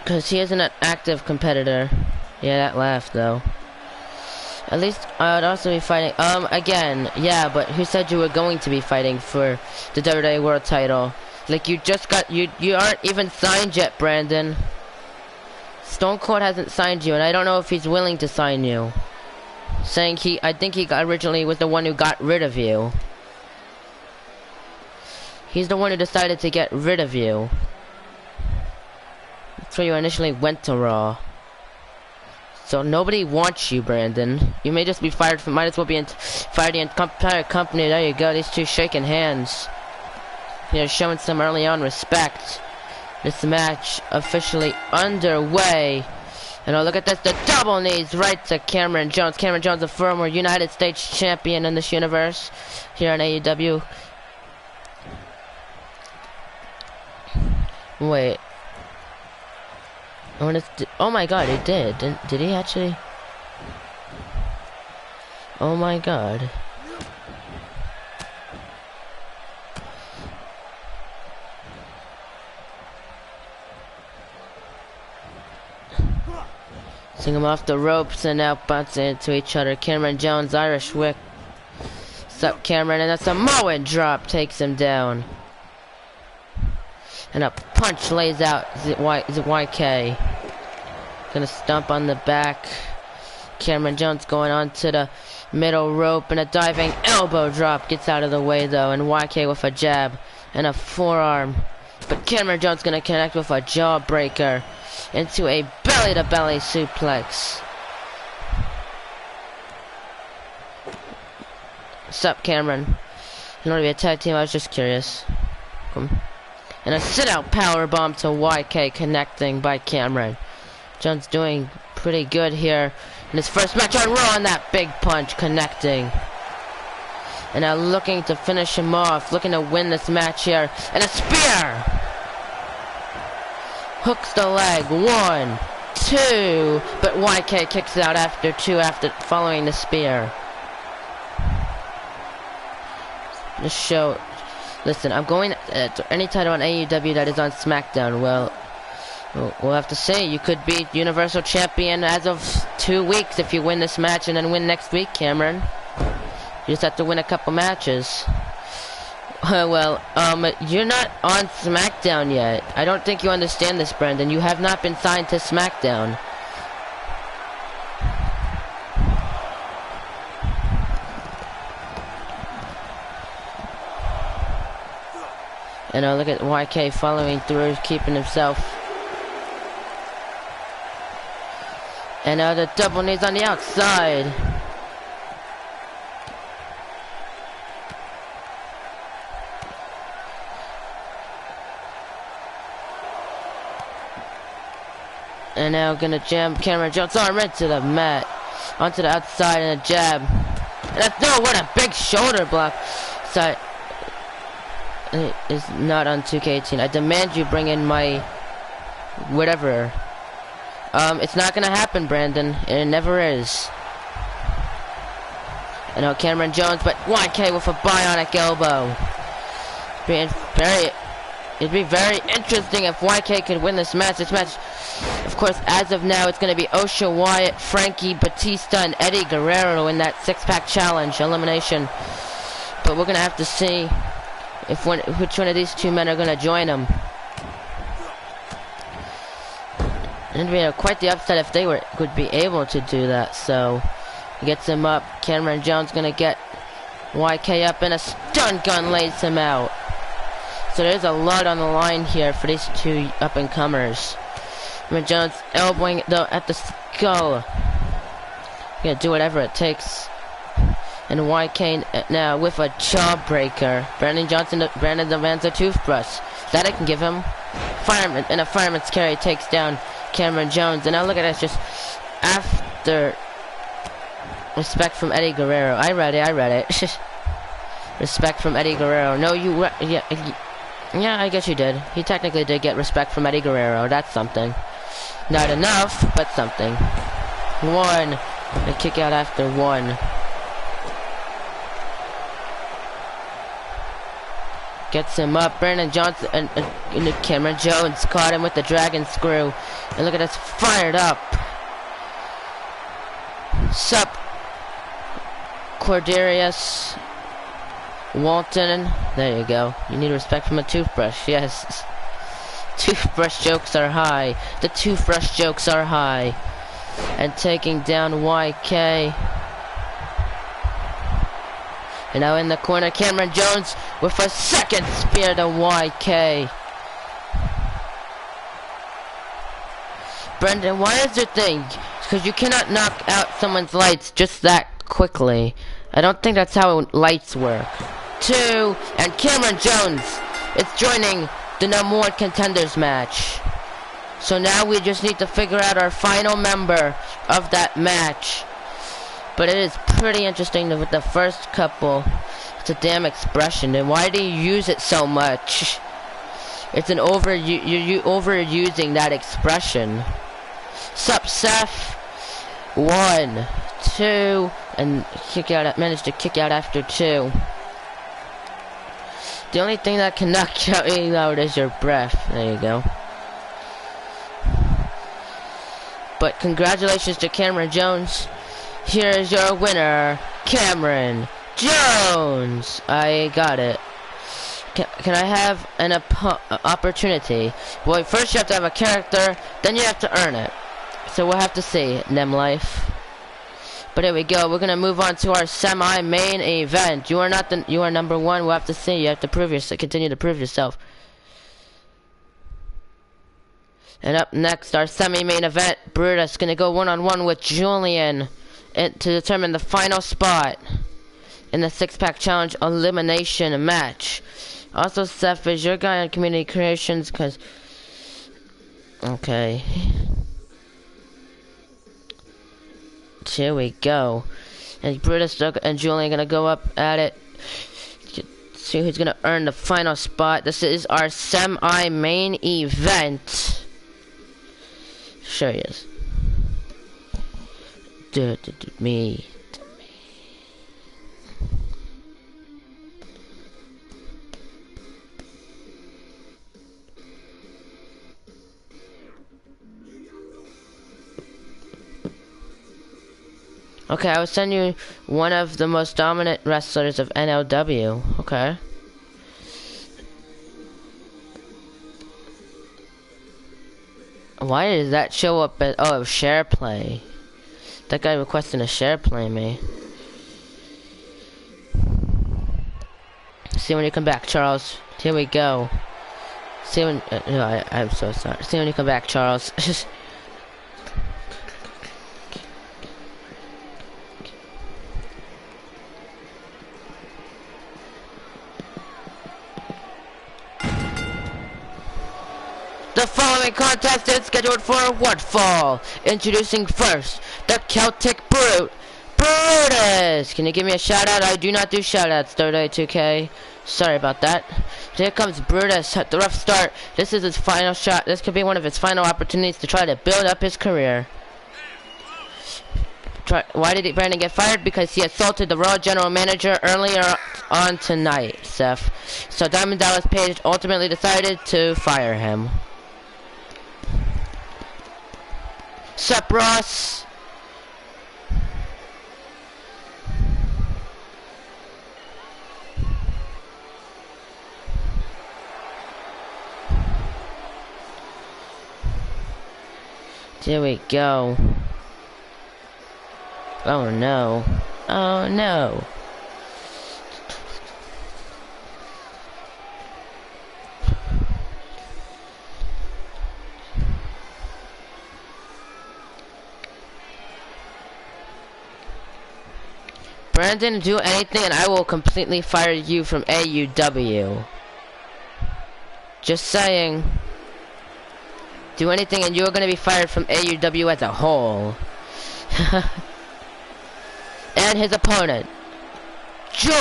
Because he isn't an active competitor. Yeah, that laughed though. At least I would also be fighting. Again, yeah, but who said you were going to be fighting for the WWE World Title? Like, you just got, you aren't even signed yet, Brandon. Stone Cold hasn't signed you, and I don't know if he's willing to sign you. Saying I think he originally was the one who got rid of you. He's the one who decided to get rid of you. That's why you initially went to Raw. So nobody wants you, Brandon. You may just be fired from, might as well be fired the entire company. There you go, these two shaking hands. They're showing some early on respect. This match officially underway. And oh, look at this, the double knees right to Cameron Jones. Cameron Jones, a former United States champion in this universe here on AEW. Wait. Oh my god, he did. Did he actually? Oh my god. bouncing him off the ropes and now bouncing into each other. Cameron Jones, Irish whip. Sup Cameron, and a Samoan drop takes him down. And a punch lays out YK. Gonna stomp on the back. Cameron Jones going on to the middle rope, and a diving elbow drop gets out of the way though, and YK with a jab and a forearm. But Cameron Jones gonna connect with a jawbreaker into a belly-to-belly suplex. Sup Cameron. You want to be a tag team? I was just curious. Come. And a sit-out powerbomb to YK, connecting by Cameron. Jones doing pretty good here in his first match on Raw, and that big punch connecting. And now looking to finish him off, looking to win this match here. And a spear! Hooks the leg, 1, 2, but YK kicks out after 2 after following the spear. This show, listen, I'm going to any title on AEW that is on SmackDown. Well, we'll have to see. You could be Universal Champion as of 2 weeks if you win this match and then win next week, Cameron. You just have to win a couple matches. Well, you're not on SmackDown yet. I don't think you understand this, Brendan. You have not been signed to SmackDown. And look at YK following through, keeping himself. And the double knees on the outside. And now gonna jam Cameron Jones' arm into the mat. Onto the outside and a jab. And what a big shoulder block. Sorry. It is not on 2K18. I demand you bring in my whatever. It's not gonna happen, Brandon. It never is. And now Cameron Jones, but YK with a bionic elbow. It'd be very interesting if YK could win this match. This match, of course, as of now, it's gonna be Osha, Wyatt, Frankie, Batista, and Eddie Guerrero in that six-pack challenge elimination. But we're gonna have to see which one of these two men are gonna join him. It'd be quite the upset if they would be able to do that. So he gets him up. Cameron Jones gonna get YK up, and a stun gun lays him out. So there's a lot on the line here for these two up-and-comers. Cameron Jones elbowing though at the skull. Gonna do whatever it takes. And YK now with a jawbreaker. Brandon demands a toothbrush. That I can give him. Fireman, and a fireman's carry takes down Cameron Jones. And now look at this, just after respect from Eddie Guerrero. I read it. Respect from Eddie Guerrero. No, yeah, I guess you did. He technically did get respect from Eddie Guerrero. That's something. Not enough, but something. 1. A kick out after 1. Gets him up. Brandon Johnson and Cameron Jones caught him with the dragon screw. And look at us, fired up. Sup, Corderius Walton. There you go. You need respect from a toothbrush. Yes. Toothbrush jokes are high. The toothbrush jokes are high. And taking down YK. And now in the corner, Cameron Jones with a second spear to YK. Brendan, why is your thing? Because you cannot knock out someone's lights just that quickly. I don't think that's how lights work. 2, and Cameron Jones is joining the number 1 contenders match. So now we just need to figure out our final member of that match. But it is pretty interesting with the first couple. It's a damn expression, and why do you use it so much? It's an you're overusing that expression. Sup, Seth? 1, 2, and managed to kick out after 2. The only thing that can knock you out is your breath. There you go. But congratulations to Cameron Jones. Here is your winner, Cameron Jones. I got it. Can I have an opportunity? Well, first you have to have a character, then you have to earn it. So we'll have to see, Nem Life. But here we go. We're gonna move on to our semi-main event. You are number one. We'll have to see. You have to prove yourself. Continue to prove yourself. And up next, our semi-main event. Brutus gonna go one-on-one with Julian to determine the final spot in the six-pack challenge elimination match. Also, Seth is your guy on community creations, cause okay. Here we go. And Brutus and Julian gonna go up at it. See who's gonna earn the final spot. This is our semi-main event. Sure he is. Me. Okay, I will send you one of the most dominant wrestlers of NLW. Okay. Why did that show up at, oh, share play? That guy requesting a share play me. See when you come back, Charles. Here we go. See when, no, I'm so sorry. See when you come back, Charles. The following contest is scheduled for one fall. Introducing first, the Celtic Brute, Brutus. Can you give me a shout out? I do not do shout outs, WWE 2K. Sorry about that. Here comes Brutus at the rough start. This is his final shot. This could be one of his final opportunities to try to build up his career. Why did Brandon get fired? Because he assaulted the Raw general manager earlier on tonight, Seth. So Diamond Dallas Page ultimately decided to fire him. Sup, Ross? Here we go. Oh no. Oh no. Brandon, do anything and I will completely fire you from AUW. Just saying. Do anything and you're gonna be fired from AUW as a whole. And his opponent,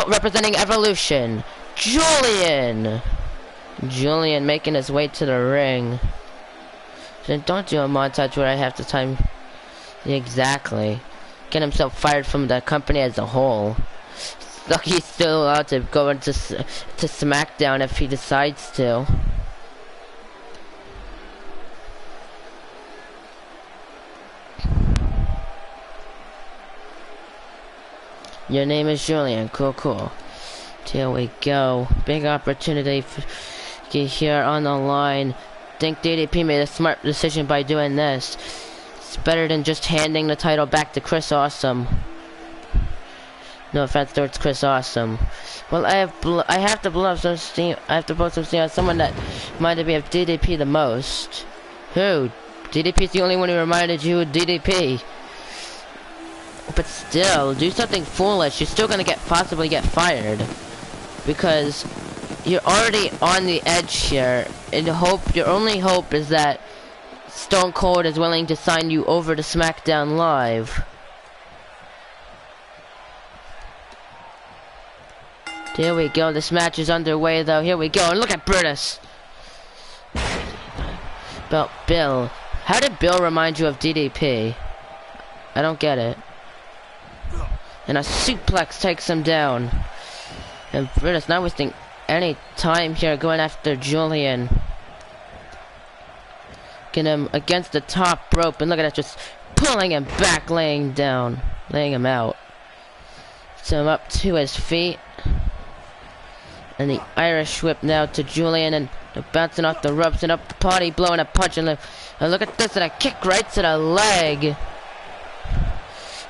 representing Evolution, Julian. Julian making his way to the ring. Then don't do a montage where I have to time exactly. Get himself fired from the company as a whole. Lucky he's still allowed to go into to SmackDown if he decides to. Your name is Julian. Cool, cool. Here we go. Big opportunity here on the line. Think DDP made a smart decision by doing this. It's better than just handing the title back to Chris Awesome. No offense towards Chris Awesome. Well, I have to blow up some steam. I have to blow some steam on someone that reminded me of DDP the most. Who? DDP's the only one who reminded you of DDP. But still, do something foolish. You're still gonna possibly get fired because you're already on the edge here. And your only hope is that Stone Cold is willing to sign you over to SmackDown Live. Here we go. This match is underway, though. Here we go. And look at Brutus. About Bill. How did Bill remind you of DDP? I don't get it. And a suplex takes him down. And Brutus not wasting any time here going after Julian. knocking him against the top rope, and look at that, just pulling him back, laying him out. So I'm up to his feet, and the Irish whip now to Julian, and bouncing off the ropes and up the party, blowing a punch, and look at this, and a kick right to the leg.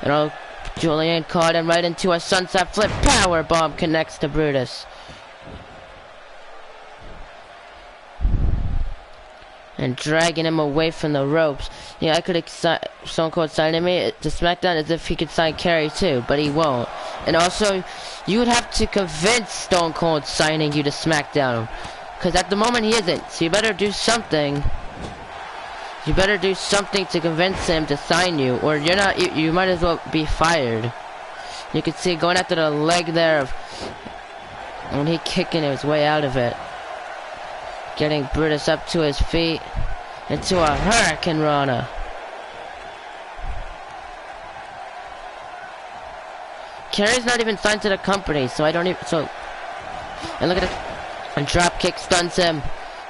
And Julian caught him right into a sunset flip power bomb, connects to Brutus. And dragging him away from the ropes. Yeah, I could Stone Cold signing me to SmackDown as if he could sign Kerry too, but he won't. And also, you would have to convince Stone Cold signing you to SmackDown, because at the moment he isn't. So you better do something. You better do something to convince him to sign you, or you're not. You might as well be fired. You can see going after the leg there of when he kicking his way out of it. Getting Brutus up to his feet into a Hurricane Rana. Kerry's not even signed to the company, so I don't even. And look at it. And drop kick stuns him.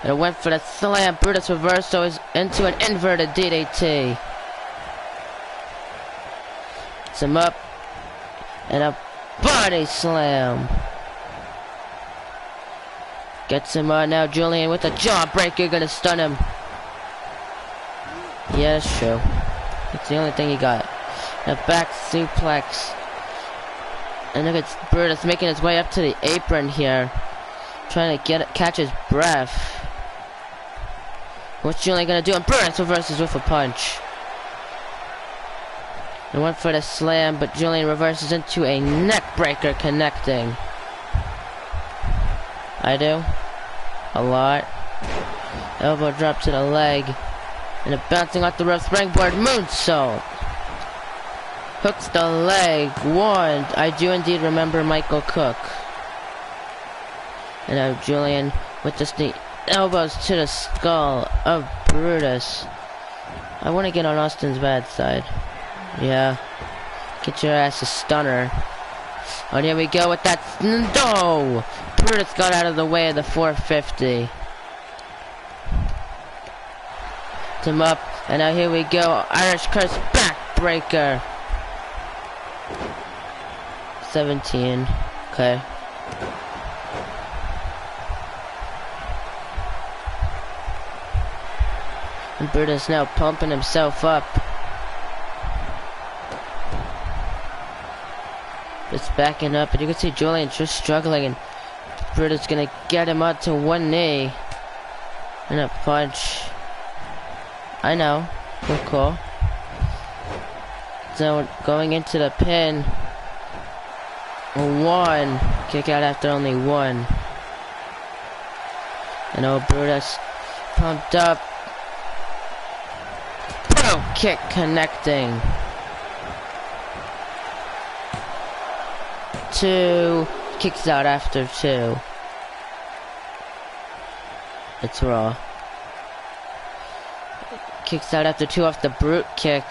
And it went for the slam. Brutus reversed, so he's into an inverted DDT. Gets him up. And a body slam. Gets him on now. Julian with a jawbreaker, gonna stun him. Yeah, that's true. That's the only thing he got. A back suplex. And look at Brutus making his way up to the apron here. Trying to catch his breath. What's Julian gonna do? And Brutus reverses with a punch. And went for the slam, but Julian reverses into a neck breaker, connecting. I do. A lot. Elbow drop to the leg. And a bouncing off the rope springboard moonsault. Hooks the leg. One. I do indeed remember Michael Cook. And now Julian with just the elbows to the skull of Brutus. I want to get on Austin's bad side. Yeah. Get your ass a stunner. Oh, here we go with that. No! Brutus got out of the way of the 450. Gets him up. And now here we go. Irish curse backbreaker. 17. Okay. And Brutus now pumping himself up. Just backing up, and you can see Julian just struggling, and Brutus gonna get him up to one knee. And a punch. I know. Good call. So going into the pin. One. Kick out after only one. And Brutus pumped up. Pro kick connecting. 2. Kicks out after 2. It's Raw. Kicks out after 2 off the brute kick.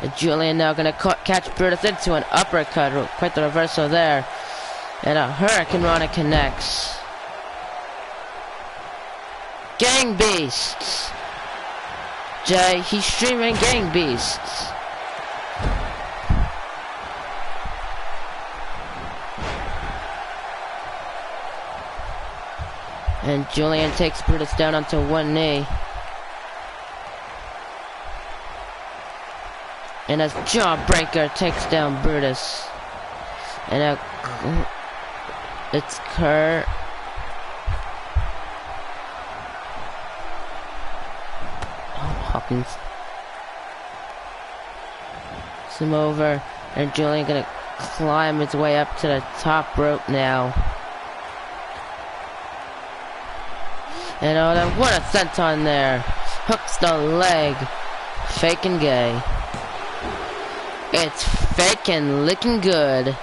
And Julian now gonna catch Brutus into an uppercut. Quite the reversal there. And a Hurricane Rana connects. Gang Beasts. Jay, he's streaming Gang Beasts. And Julian takes Brutus down onto one knee. And as Jawbreaker takes down Brutus. And it's Kurt. Hawkins. Gets him over. And Julian gonna climb his way up to the top rope now. And what a senton there. Hooks the leg. Fake and gay. It's fake and looking good.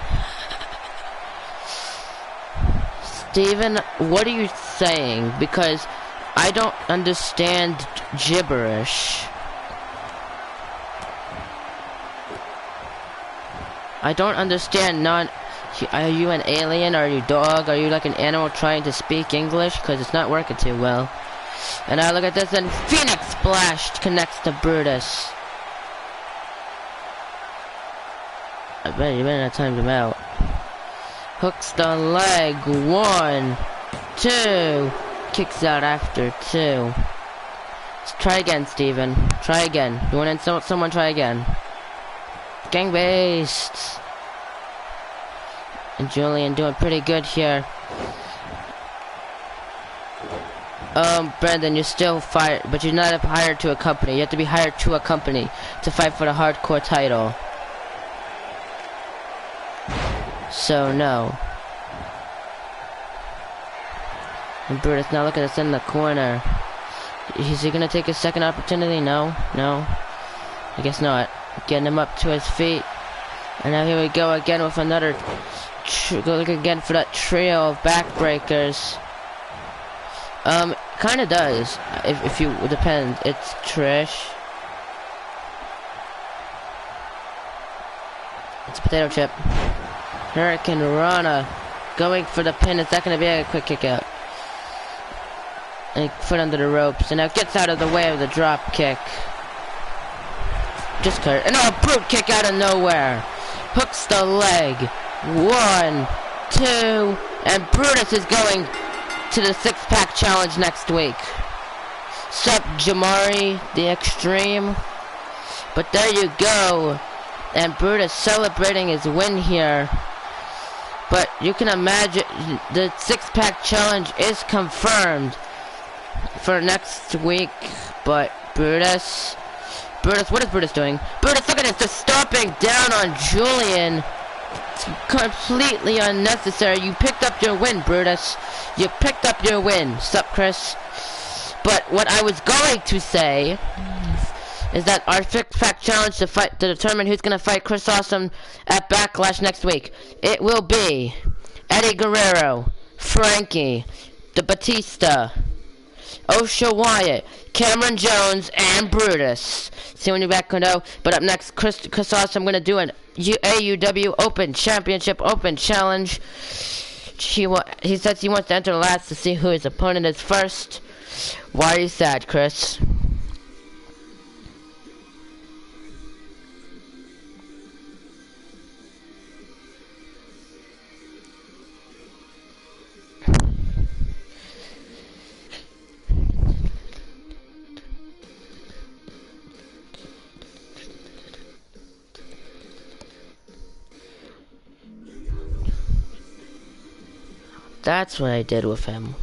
Steven, what are you saying? Because I don't understand gibberish. I don't understand Are you an alien? Are you dog? Are you like an animal trying to speak English? Because it's not working too well. And now look at this, and Phoenix Splash connects to Brutus. I bet you better not time him out. Hooks the leg, 1, 2. Kicks out after 2. Let's try again, Steven. Try again. You want to someone try again? Gang based. And Julian doing pretty good here. Brandon, you're still fired, but you're not hired to a company. You have to be hired to a company to fight for the hardcore title. So, no. And Brutus, now look at us in the corner. Is he gonna take his second opportunity? No. No. I guess not. Getting him up to his feet. And now here we go again with another... Go look again for that trio of backbreakers. Kinda does. If you... Depends. It's Trish. It's Potato Chip. Hurricane Rana going for the pin. Is that going to be a quick kick out? And foot under the ropes. And now gets out of the way of the drop kick. Just cut it. And a brute kick out of nowhere. Hooks the leg. 1, 2. And Brutus is going to the 6-pack challenge next week. Sup, Jamari, the Extreme. But there you go. And Brutus celebrating his win here. But you can imagine the 6-pack challenge is confirmed for next week. But Brutus, what is Brutus doing? Brutus, look at this, just stomping down on Julian. It's completely unnecessary. You picked up your win, Brutus. You picked up your win. Sup, Chris? But what I was going to say is that our 6-pack challenge to determine who's gonna fight Chris Awesome at Backlash next week. It will be Eddie Guerrero, Frankie, the Batista, Osha Wyatt, Cameron Jones, and Brutus. See when you're back, Kondo. But up next, Chris Awesome gonna do an AUW Open Championship Open Challenge. He says he wants to enter last to see who his opponent is first. Why are you sad, Chris? That's what I did with him.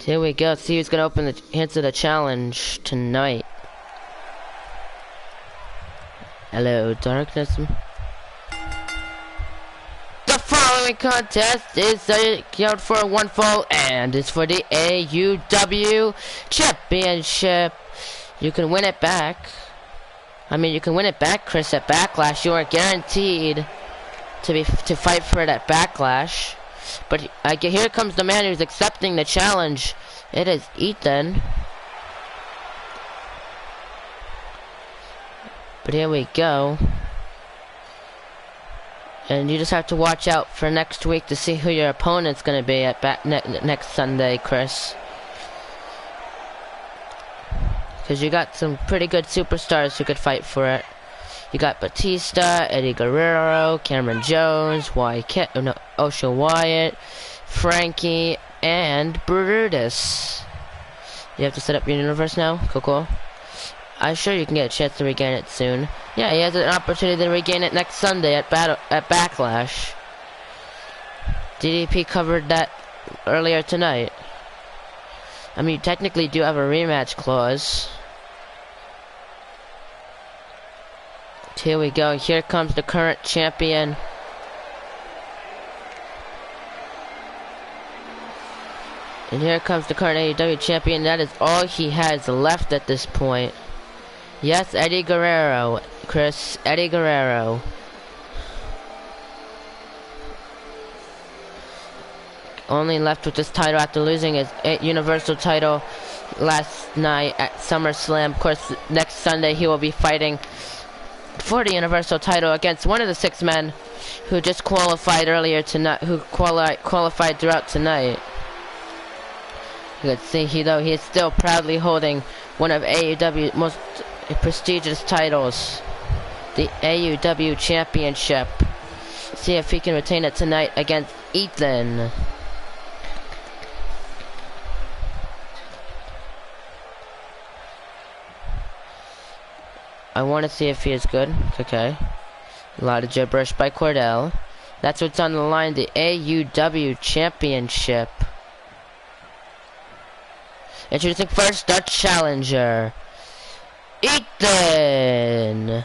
Here we go. See who's gonna answer the challenge tonight. Hello, darkness. The following contest is scheduled for one fall and is for the AUW Championship. You can win it back. You can win it back, Chris, at Backlash. You are guaranteed to fight for it at Backlash. But here comes the man who's accepting the challenge. It is Ethan. But here we go. And you just have to watch out for next week to see who your opponent's going to be at next Sunday, Chris. Because you got some pretty good superstars who could fight for it. You got Batista, Eddie Guerrero, Cameron Jones, Osha Wyatt, Frankie, and Brutus. You have to set up your universe now? Cool. I'm sure you can get a chance to regain it soon. Yeah, he has an opportunity to regain it next Sunday at Backlash. DDP covered that earlier tonight. You technically do have a rematch clause. Here we go. Here comes the current champion. And here comes the current AEW champion. That is all he has left at this point. Yes, Eddie Guerrero. Chris, Eddie Guerrero. Only left with this title after losing his Universal title last night at SummerSlam. Of course, next Sunday he will be fighting for the Universal title against one of the 6 men who just qualified earlier tonight, who qualified throughout tonight. You can see he is still proudly holding one of AEW's most prestigious titles, the AEW Championship. See if he can retain it tonight against Ethan. I want to see if he is good. Okay. A lot of gibberish by Cordell. That's what's on the line, the AEW Championship. Introducing first, the challenger, Ethan.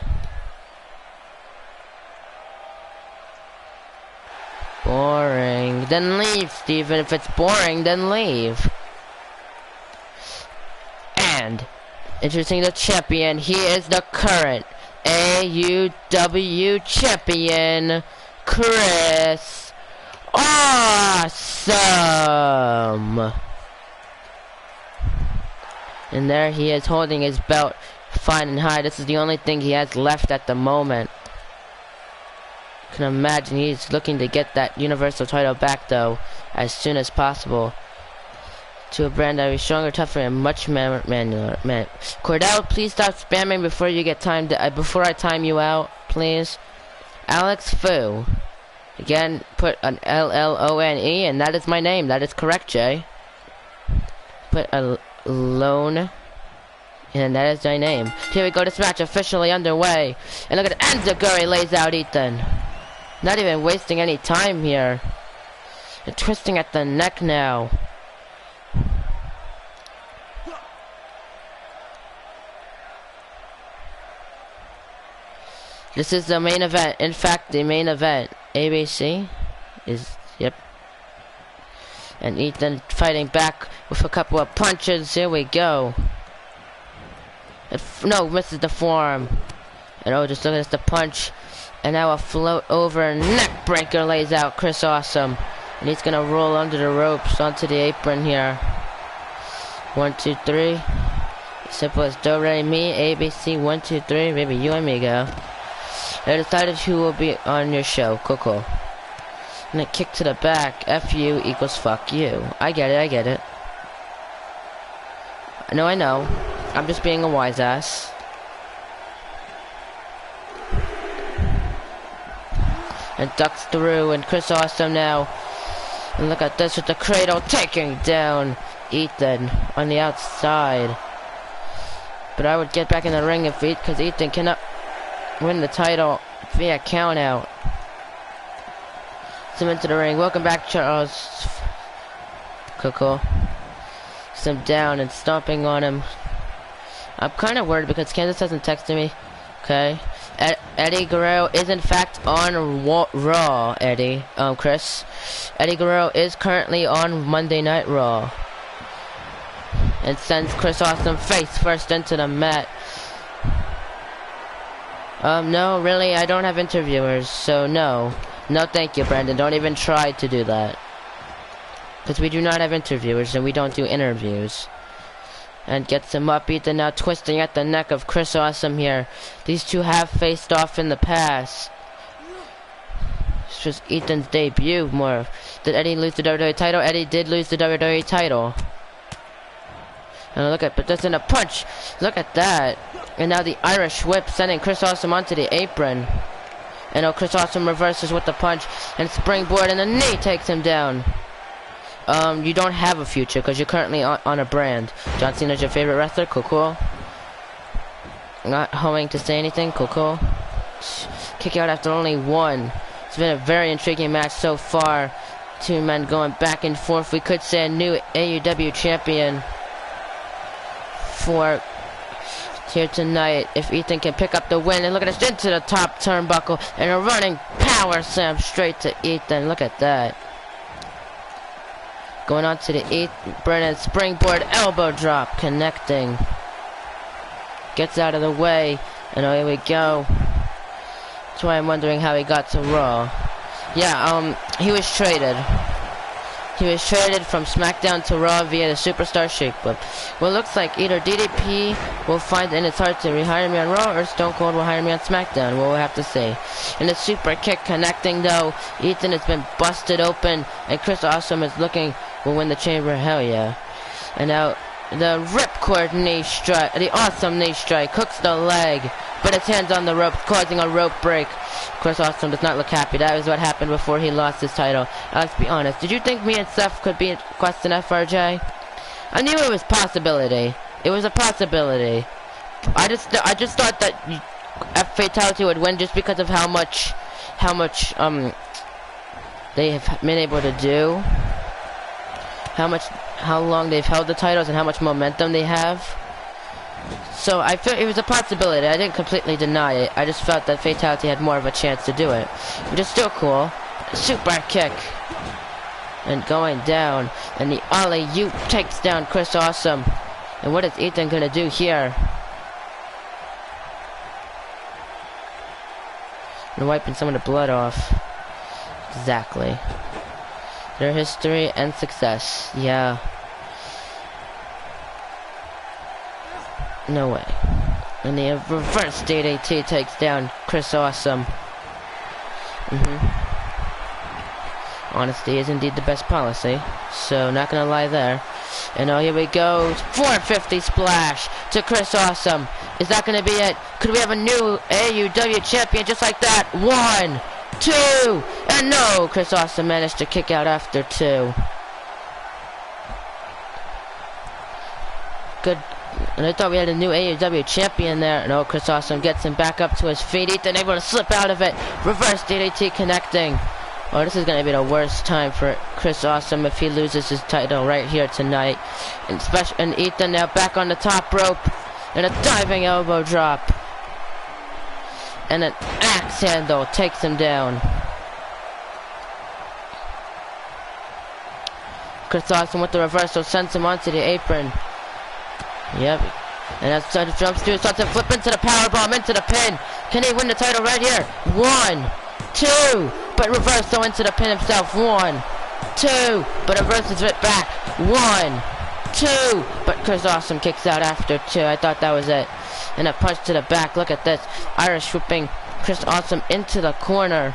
Boring. Then leave, Steven. If it's boring, then leave. And introducing the champion, he is the current AEW champion, Chris Awesome. And there he is holding his belt fine and high. This is the only thing he has left at the moment. I can imagine he's looking to get that Universal title back though as soon as possible. To a brand that is stronger, tougher, and much manual. Cordell, please stop spamming before you get timed. Before I time you out, please. Alex Fu. Again, put an L-L-O-N-E, and that is my name. That is correct, Jay. Put a lone, and that is my name. Here we go. This match officially underway. And look at Enziguri lays out Ethan. Not even wasting any time here. And twisting at the neck now. This is the main event. In fact, the main event. ABC is, yep. And Ethan fighting back with a couple of punches. Here we go. No, misses the forearm. And oh, just look at this, the punch. And now a float over neck breaker lays out Chris Awesome. And he's gonna roll under the ropes onto the apron here. 1, 2, 3. Simple as do, re, mi, ABC, 1, 2, 3. Maybe you and me go. I decided who will be on your show. Cool. And a kick to the back. F you equals fuck you. I get it, I get it. I know. I'm just being a wise ass. And ducks through, and Chris Awesome now. And look at this with the cradle taking down Ethan on the outside. But I would get back in the ring if because Ethan cannot win the title via count out. Some into the ring. Welcome back, Charles. Cool. Some down and stomping on him. I'm kind of worried because Kansas hasn't texted me. Okay. Eddie Guerrero is in fact on Raw, Chris. Eddie Guerrero is currently on Monday Night Raw. And sends Chris Awesome face first into the mat. No, really, I don't have interviewers, so no. No, thank you, Brandon. Don't even try to do that. Because we do not have interviewers, and we don't do interviews. And gets him up, Ethan now twisting at the neck of Chris Awesome here. These two have faced off in the past. It's just Ethan's debut more. Did Eddie lose the WWE title? Eddie did lose the WWE title. And look at, but that's in a punch. Look at that. And now the Irish whip sending Chris Awesome onto the apron. And oh, Chris Awesome reverses with the punch and springboard, and the knee takes him down. You don't have a future because you're currently on a brand. John Cena's your favorite wrestler? Cool. Not hoeing to say anything? Cool. Kick out after only one. It's been a very intriguing match so far. Two men going back and forth. We could say a new AEW champion for here tonight if Ethan can pick up the win. And look at this, into the top turnbuckle and a running power slam straight to Ethan. Look at that. Going on to the Brennan springboard elbow drop, connecting. Gets out of the way, and here we go. That's why I'm wondering how he got to Raw. Yeah, he was traded. He was traded from SmackDown to Raw via the Superstar Shakeup. Well, looks like either DDP will find it in its heart to rehire me on Raw, or Stone Cold will hire me on SmackDown. Well, we'll have to see. And the super kick connecting, though. Ethan has been busted open, and Chris Awesome is looking will win the chamber. Hell yeah. And now the ripcord knee strike, the awesome knee strike, hooks the leg, but his hand's on the rope, causing a rope break. Chris Awesome does not look happy. That was what happened before he lost his title. Let's be honest. Did you think me and Seth could be Quest and FRJ? I knew it was a possibility. It was a possibility. I just thought that Fatality would win just because of how much they have been able to do, how long they've held the titles, and how much momentum they have. So I felt it was a possibility. I didn't completely deny it. I just felt that Fatality had more of a chance to do it, which is still cool. Super kick, and going down, and the alley-oop takes down Chris Awesome. And what is Ethan gonna do here? And wiping some of the blood off. Exactly. Their history and success. Yeah. No way. And the reverse DDT takes down Chris Awesome. Honesty is indeed the best policy, so not gonna lie there. And oh, here we go. 450 splash to Chris Awesome. Is that gonna be it? Could we have a new AEW champion just like that? 1, 2, and no! Chris Awesome managed to kick out after 2. Good. And I thought we had a new AEW champion there. No, Chris Awesome gets him back up to his feet. Ethan able to slip out of it. Reverse DDT connecting. Oh, this is going to be the worst time for Chris Awesome if he loses his title right here tonight. And Ethan now back on the top rope. And a diving elbow drop. And an axe handle takes him down. Chris Awesome with the reversal sends him onto the apron. Yep. And that's jumps through, starts to flip into the powerbomb, into the pin. Can he win the title right here? 1, 2, but reversal into the pin himself. 1, 2, but reverses it back. 1, 2, but Chris Awesome kicks out after 2. I thought that was it. And a punch to the back. Look at this. Irish whipping Chris Awesome into the corner.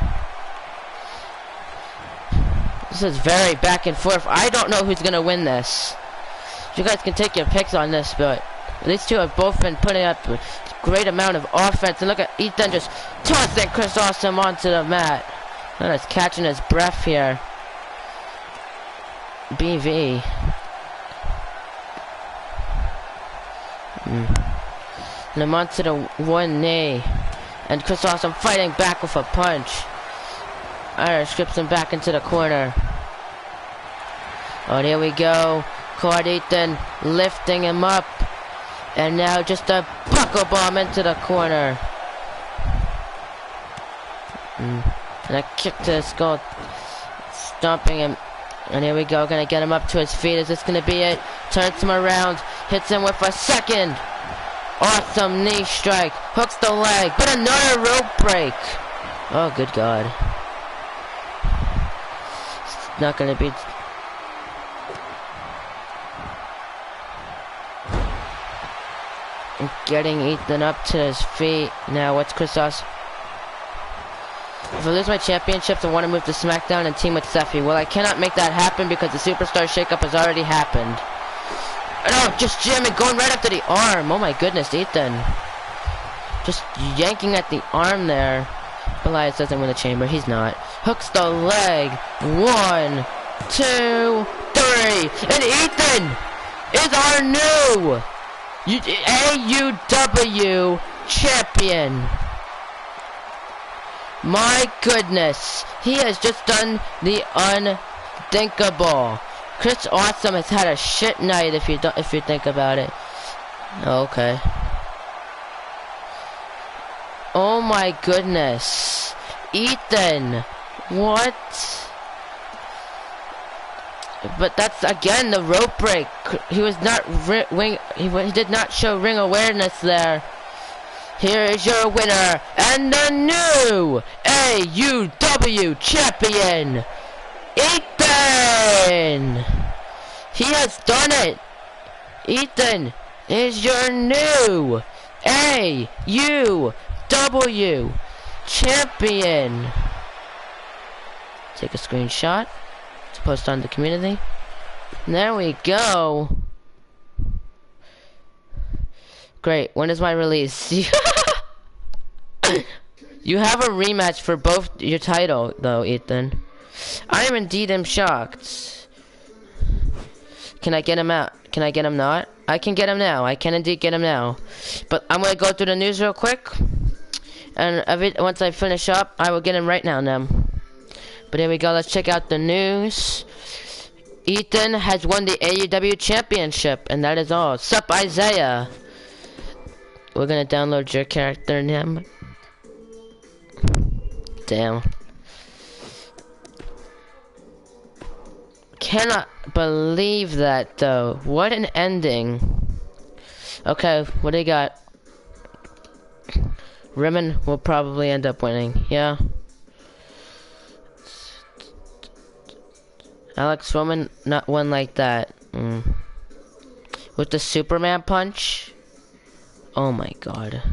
This is very back and forth. I don't know who's gonna win this. You guys can take your picks on this, but these two have both been putting up a great amount of offense. And look at Ethan just tossing Chris Awesome onto the mat. And he's catching his breath here. BV. And I'm onto the one knee. And Chris Awesome fighting back with a punch. Irish strips him back into the corner. Oh, here we go. Caught Ethan, lifting him up, and now just a buckle bomb into the corner. And a kick to the skull, stomping him. And here we go, gonna get him up to his feet. Is this gonna be it? Turns him around, hits him with a second awesome knee strike, hooks the leg, but another rope break. Oh, good God. It's not gonna be. Getting Ethan up to his feet. Now, what's Chris Awesome? If I lose my championships, I want to move to SmackDown and team with Seffi. Well, I cannot make that happen because the Superstar Shakeup has already happened. Oh, just jamming, going right after the arm. Oh my goodness, Ethan. Just yanking at the arm there. Elias doesn't win the chamber. He's not. Hooks the leg. 1, 2, 3. And Ethan is our new AEW champion. My goodness, he has just done the unthinkable. Chris Awesome has had a shit night if you think about it. Okay. Oh my goodness, Ethan, what? But that's again the rope break. He was not he did not show ring awareness there. Here is your winner and the new AEW champion, Ethan! He has done it! Ethan is your new AUW champion! Take a screenshot to post on the community. There we go. Great, when is my release? You have a rematch for both your title, though, Ethan. I am indeed shocked. Can I get him out? Can I get him not? I can get him now. I can indeed get him now. But I'm gonna go through the news real quick. And once I finish up, I will get him right now, But here we go. Let's check out the news. Ethan has won the AEW Championship, and that is all. Sup, Isaiah? We're gonna download your character, Nem. Damn. Cannot believe that, though. What an ending. Okay, what do you got? Rimmon will probably end up winning, yeah. Alex Roman not won like that. With the Superman punch? Oh my god.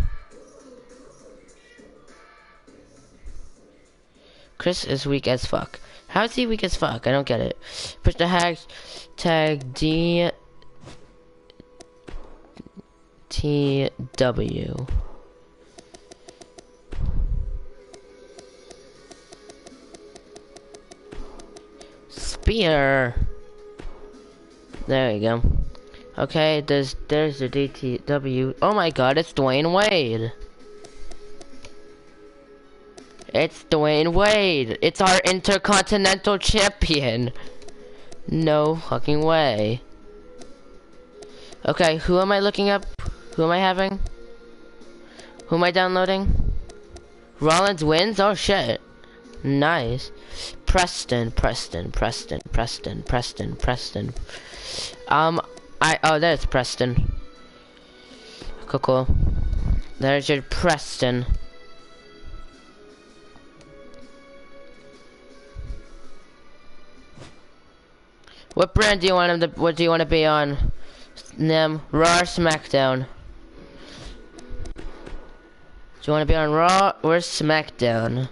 Chris is weak as fuck. How is he weak as fuck? I don't get it. Push the hashtag DTW. Spear. There we go. Okay, there's the DTW. Oh my god, it's Dwayne Wade. It's Dwayne Wade. It's our Intercontinental Champion. No fucking way. Okay, who am I looking up? Who am I having? Who am I downloading? Rollins wins? Oh shit. Nice. Preston. Oh, there's Preston. Cool. There's your Preston. What brand do you want him to, what do you want to be on? Nem, Raw or SmackDown? Do you want to be on Raw or SmackDown?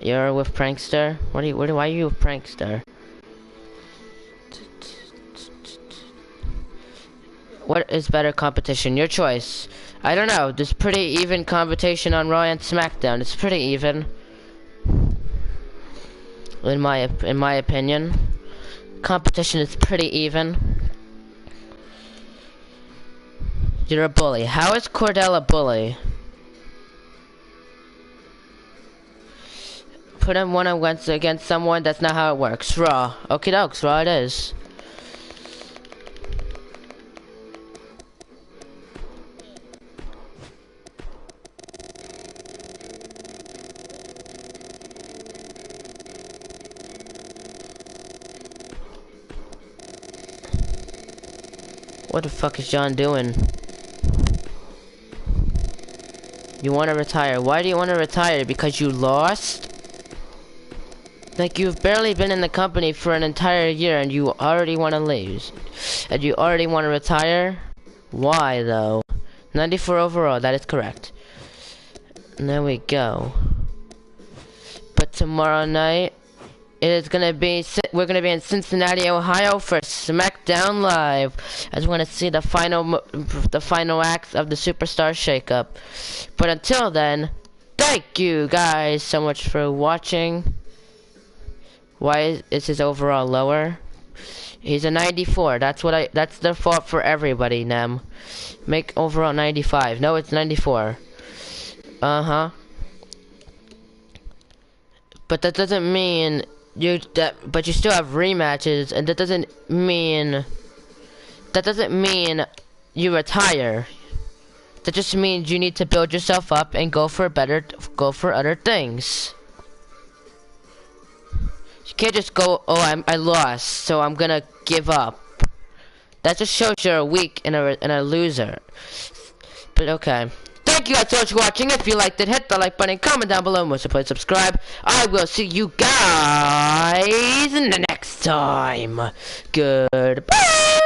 You're with Prankster? Why are you with Prankster? What is better competition? Your choice. I don't know. There's pretty even competition on Raw and SmackDown. It's pretty even. In my opinion. Competition is pretty even. You're a bully. How is Cordell a bully? Put him one against someone. That's not how it works. Raw. Okie dokes. Raw it is. What the fuck is John doing? You want to retire. Why do you want to retire? Because you lost? Like, you've barely been in the company for an entire year and you already want to leave. And you already want to retire? Why, though? 94 overall, that is correct. And there we go. But tomorrow night, we're gonna be in Cincinnati, Ohio for SmackDown Live, as we're gonna see the final acts of the Superstar Shakeup. But until then, thank you guys so much for watching. Why is his overall lower? He's a 94. That's the fault for everybody, Nem. Make overall 95. No, it's 94. But that doesn't mean but you still have rematches, and that doesn't mean you retire. That just means you need to build yourself up and go for other things. You can't just go, oh, I lost, so I'm gonna give up. That just shows you're a weak and a loser. But okay. Thank you guys so much for watching. If you liked it, hit the like button, comment down below, most importantly, subscribe. I will see you guys next time. Goodbye.